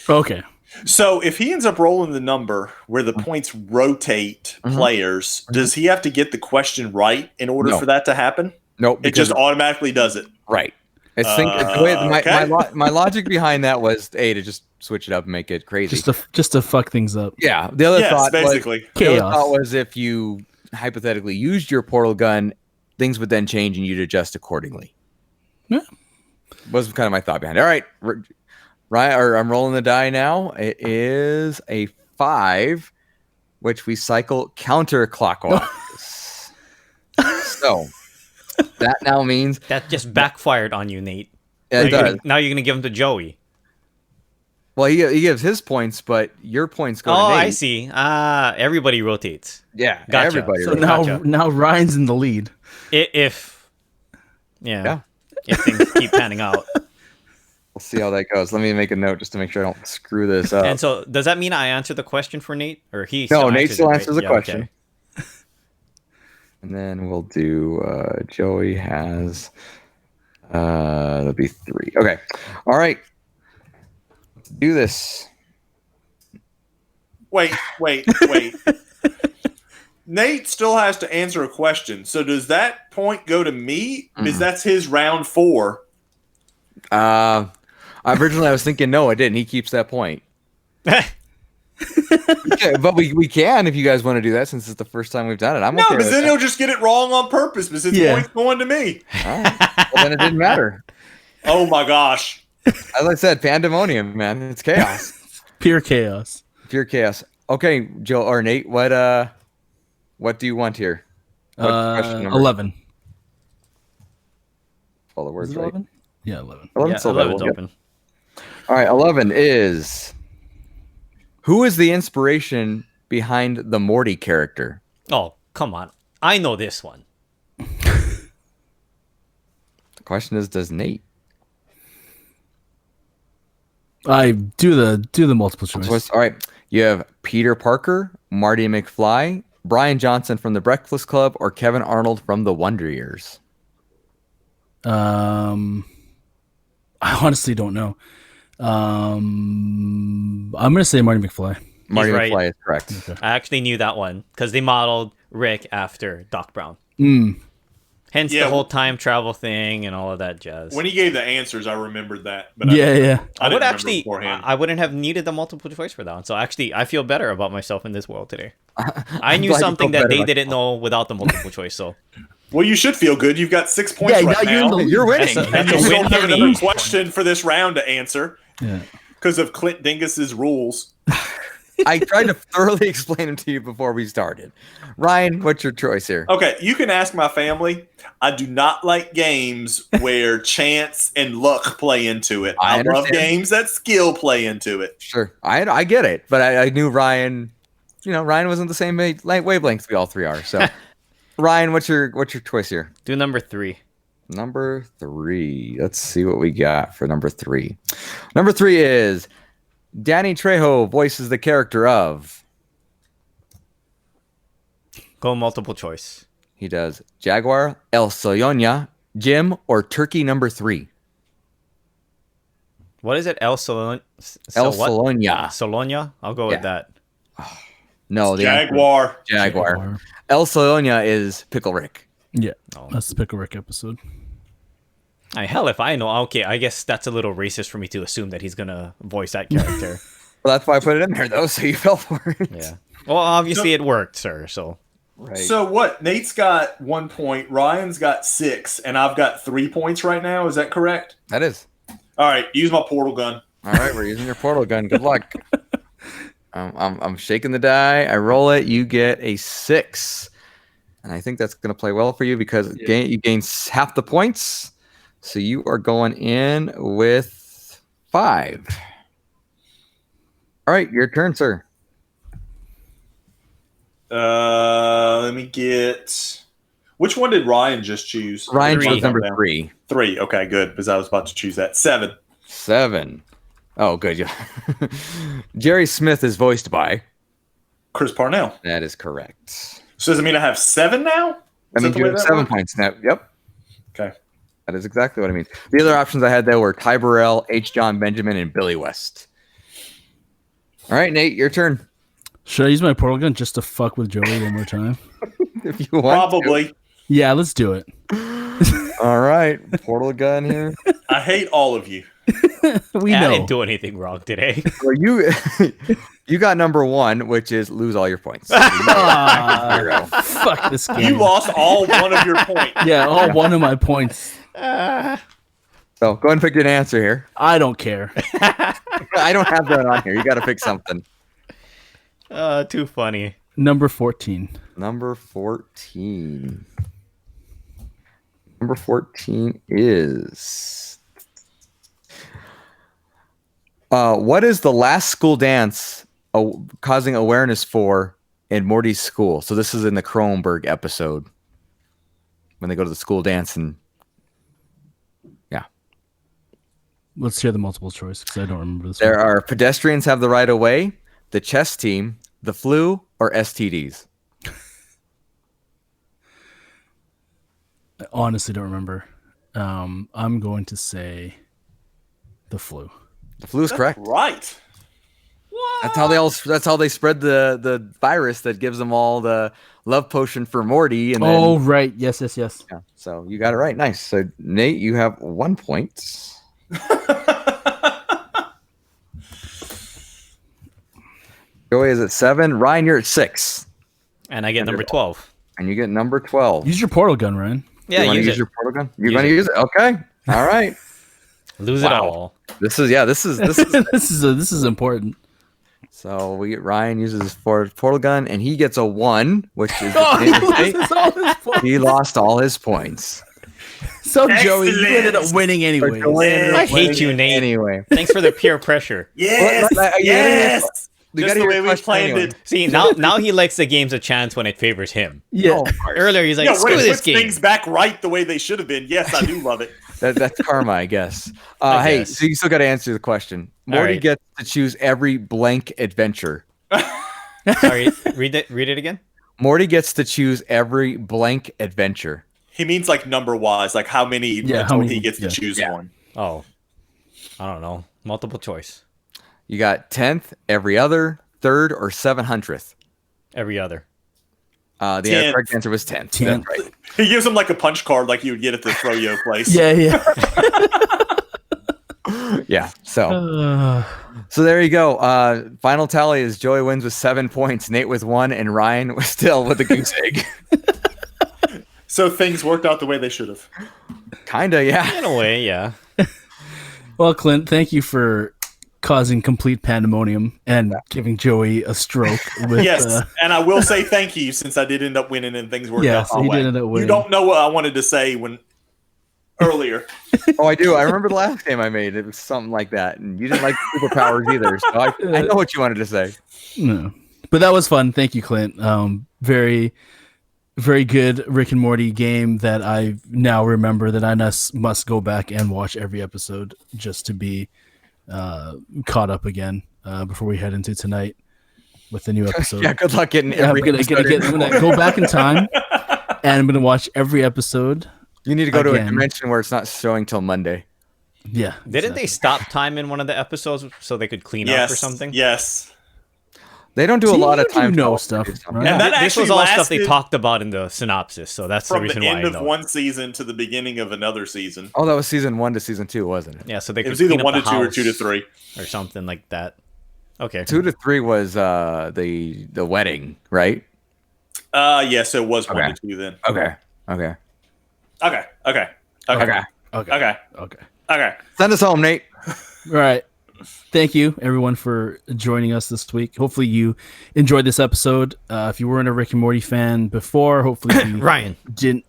Okay. So if he ends up rolling the number where the points rotate players, does he have to get the question right in order for that to happen? Nope. It just automatically does it. Right. My logic behind that was to just switch it up and make it crazy. Just to fuck things up. Yeah. The other thought basically. was if you hypothetically used your portal gun, things would then change and you'd adjust accordingly. Yeah. Was kind of my thought behind it. All right. Ryan, I'm rolling the die now. It is a 5, which we cycle counterclockwise. So that now means That just backfired on you, Nate. Yeah, it does. Now you're going to give them to Joey. Well, he gives his points, but your points go to Nate. I see. Everybody rotates. Yeah, Gotcha. everybody. So rotates. now Ryan's in the lead. If things keep panning out. We'll see how that goes. Let me make a note just to make sure I don't screw this up. And so, does that mean I answer the question for Nate, or he? No, Nate still answers answers the Yeah, question. okay. And then we'll do Joey has that'll be 3. Okay. All right. Let's do this. Wait. Nate still has to answer a question. So does that point go to me? Because that's his round 4. Originally I was thinking no, I didn't. He keeps that point. Yeah, but we can if you guys want to do that since it's the first time we've done it. No, because then he'll just get it wrong on purpose because his point's going to me. All right. Well, then it didn't matter. Oh my gosh. As I said, pandemonium, man. It's chaos. Pure chaos. Pure chaos. Okay, Joe or Nate, what do you want here? What question number? 11. All the words Is it right. 11? Yeah, 11. 11 Yeah, so 11's we'll open. All right, 11 is who is the inspiration behind the Morty character? Oh, come on! I know this one. The question is, does Nate? I do the multiple choice. All right, you have Peter Parker, Marty McFly, Brian Johnson from the Breakfast Club, or Kevin Arnold from the Wonder Years. I honestly don't know. I'm gonna say Marty McFly. Marty right. McFly is correct. Okay. I actually knew that one because they modeled Rick after Doc Brown. Hence Yeah. the whole time travel thing and all of that jazz. When he gave the answers, I remembered that. But Yeah. I I would didn't actually, beforehand. I wouldn't have needed the multiple choice for that one. So actually, I feel better about myself in this world today. I I'm knew glad you something feel that better they about didn't know without the multiple choice. So Well, you should feel good. You've got 6 points Yeah, right now you're in now. the You're winning. That's And a you still win have for another me. question for this round to answer Yeah. because of Clint Dingus's rules. I tried to thoroughly explain them to you before we started. Ryan, what's your choice here? Okay, you can ask my family. I do not like games where chance and luck play into it. I I love understand. games that skill play into it. Sure, I get it, but I knew Ryan. Ryan wasn't the same wavelength we all three are. So, Ryan, what's your choice here? Do number 3. Number 3. Let's see what we got for number 3. Number 3 is Danny Trejo voices the character of. Go multiple choice. He does Jaguar, El Soyoña, Jim, or Turkey number 3. What is it? El Solon. El what? Solonia. Solonia? I'll go with that. No, the answer- Jaguar. Jaguar. El Soyoña is Pickle Rick. Yeah, Oh. that's the Pickle Rick episode. Hell, if I know, okay, I guess that's a little racist for me to assume that he's gonna voice that character. Well, that's why I put it in there, though, so you fell for it. Yeah. Well, obviously it worked, sir. So Right. So what? Nate's got 1 point, Ryan's got 6, and I've got 3 points right now. Is that correct? That is. All right, use my portal gun. All right, we're using your portal gun. Good luck. I'm shaking the die. I roll it. You get a 6. And I think that's going to play well for you because you gain half the points. So you are going in with 5. All right, your turn, sir. Let me get. Which one did Ryan just choose? Ryan 3. chose number 3. 3. Okay, good, because I was about to choose that. 7. 7. Oh, good. Yeah. Jerry Smith is voiced by. Chris Parnell. That is correct. So does it mean I have 7 now? I mean, you have 7 points now. Yep. Okay. That is exactly what I mean. The other options I had there were Ty Burrell, H. John Benjamin, and Billy West. All right, Nate, your turn. Should I use my portal gun just to fuck with Joey one more time? If you want. Probably. Yeah, let's do it. All right, portal gun here. I hate all of you. We I know. didn't do anything wrong today. Well, you got number 1, which is lose all your points. Ah, Zero. fuck this game. You lost all one of your points. Yeah, all one of my points. So go ahead and pick an answer here. I don't care. I don't have that on here. You got to pick something. Too funny. Number 14. Number 14. Number 14 is. What is the last school dance causing awareness for in Morty's school? So this is in the Kronberg episode when they go to the school dance and Let's hear the multiple choice because I don't remember this there one. are pedestrians have the right of way, the chess team, the flu, or STDs. I honestly don't remember. I'm going to say the flu. The flu is correct. Right. That's how they spread the virus that gives them all the love potion for Morty. And then, Oh, right. Yes. yeah, so you got it right. Nice. So Nate, you have 1 point. Joey is at 7. Ryan, you're at 6, And I get number 12. and you get number 12. Use your portal gun, Ryan. Yeah, you want to use use it. your portal gun? You're Use going to it. use it? Okay. All right. Lose it all. This is this is important. So Ryan uses his portal gun, and he gets a 1, which is This is all his fault. he lost all his points. So Joey, you Excellent. ended up winning anyway. I hate you, Nate. Anyway, Thanks for the peer pressure. Yes. Well, Yes. we Just gotta the hear way your we question planned anyway. it. See, now he likes the games a chance when it favors him. Yeah. Earlier, he's like, Yeah, screw when it this puts game. things back right the way they should have been. Yes, I do love it. That's karma, I guess. I Hey, guess. so you still got to answer the question. Morty right. gets to choose every blank adventure. Sorry, read it again. Morty gets to choose every blank adventure. He means like number wise, like how many Yeah, until how many- he gets yeah. to choose Yeah. one. Oh, I don't know. Multiple choice. You got 10th, every other, 3rd, or 700th. Every other. The 10th. correct answer was 10th. 10th. That's right. He gives him like a punch card like you would get at the froyo place. Yeah. Yeah. So there you go. Final tally is Joey wins with 7 points, Nate with 1, and Ryan was still with the goose egg. So things worked out the way they should have. Kinda, yeah. In a way, yeah. Well, Clint, thank you for causing complete pandemonium and giving Joey a stroke. With, Yes, and I will say thank you since I did end up winning and things worked out my he way. did end up winning. You don't know what I wanted to say earlier. Oh, I do. I remember the last game I made. It was something like that, and you didn't like superpowers either. So I know what you wanted to say. No, but that was fun. Thank you, Clint. Very, very good Rick and Morty game that I now remember that I must go back and watch every episode just to be caught up again before we head into tonight with the new episode. Yeah, good luck getting every I'm gonna go back in time and I'm gonna watch every episode. You need to go to a dimension where it's not showing till Monday. Yeah. Didn't they stop time in one of the episodes so they could clean up or something? Yes. They don't do a lot of time stuff. Right? And that this was all stuff they talked about in the synopsis, so that's the from reason the why end I of know. one season to the beginning of another season. Oh, that was season 1 to season 2, wasn't it? Yeah, so they It could was either clean up 1 to the 2 or house 2 to 3. or something like that. Okay. 2 to 3 was the wedding, right? Yes, it was 1 Okay. to 2 then. Okay. Okay. Send us home, Nate. All right. Thank you, everyone, for joining us this week. Hopefully, you enjoyed this episode. If you weren't a Rick and Morty fan before, hopefully, we Ryan. didn't.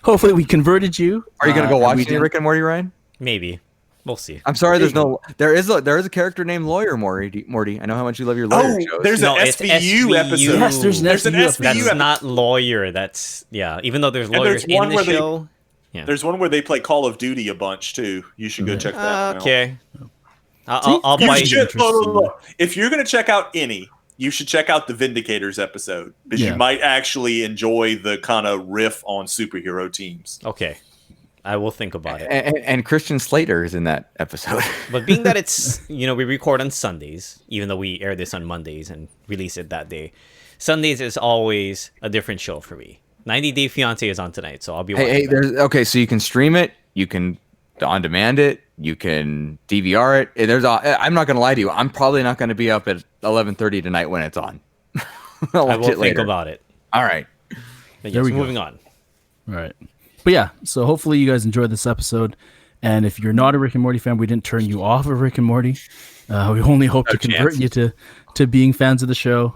Hopefully, we converted you. Are you gonna go watch we did. Rick and Morty, Ryan? Maybe. We'll see. I'm sorry, there is a character named Lawyer Morty. I know how much you love your lawyer shows. There's No, an it's SVU episode. Yes, there's an There's an SVU SVU That's episode. not lawyer. That's even though there's And lawyers there's one in the where they- show. There's one where they play Call of Duty a bunch too. You should go check that out. Okay. I'll You bite. should, look. If you're going to check out any, you should check out the Vindicators episode because Yeah. you might actually enjoy the kind of riff on superhero teams. Okay. I will think about it. And Christian Slater is in that episode. But being that it's, we record on Sundays, even though we air this on Mondays and release it that day, Sundays is always a different show for me. 90 Day Fiancé is on tonight, so I'll be watching that. So you can stream it, you can on demand it, you can DVR it. I'm not going to lie to you. I'm probably not going to be up at 11:30 tonight when it's on. I'll I watch will it later. think about it. All right. But There yes, we go. moving on. All right. But yeah, so hopefully you guys enjoyed this episode. And if you're not a Rick and Morty fan, we didn't turn you off of Rick and Morty. We only hope to convert you to being fans of the show.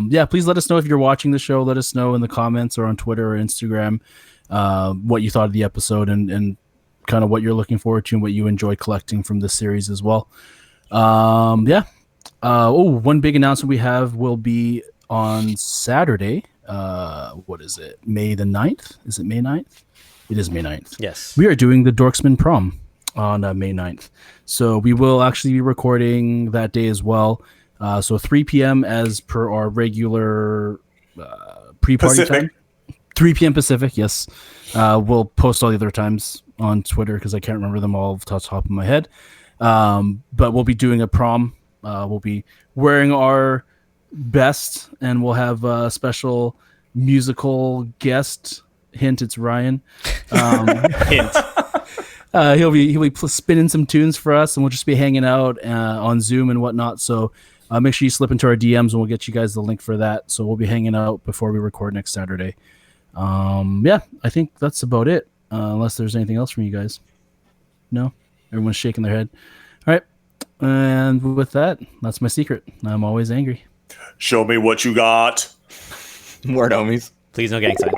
Yeah, please let us know if you're watching the show. Let us know in the comments or on Twitter or Instagram what you thought of the episode and kind of what you're looking forward to and what you enjoy collecting from this series as well. Yeah. One big announcement we have will be on Saturday. What is it? May the 9th? Is it May 9th? It is May 9th. Yes. We are doing the Dorksmen prom on May 9th. So we will actually be recording that day as well. So 3 p.m. as per our regular pre-party Pacific. time. 3 p.m. Pacific, yes. We'll post all the other times on Twitter because I can't remember them all off the top of my head. But we'll be doing a prom. We'll be wearing our best, and we'll have a special musical guest. Hint, it's Ryan. Hint. He'll be spinning some tunes for us, and we'll just be hanging out on Zoom and whatnot. So make sure you slip into our DMs, and we'll get you guys the link for that. So we'll be hanging out before we record next Saturday. Yeah, I think that's about it. Unless there's anything else from you guys. No, everyone's shaking their head. All right, and with that, that's my secret. I'm always angry. Show me what you got. Word homies. Please no gang signs.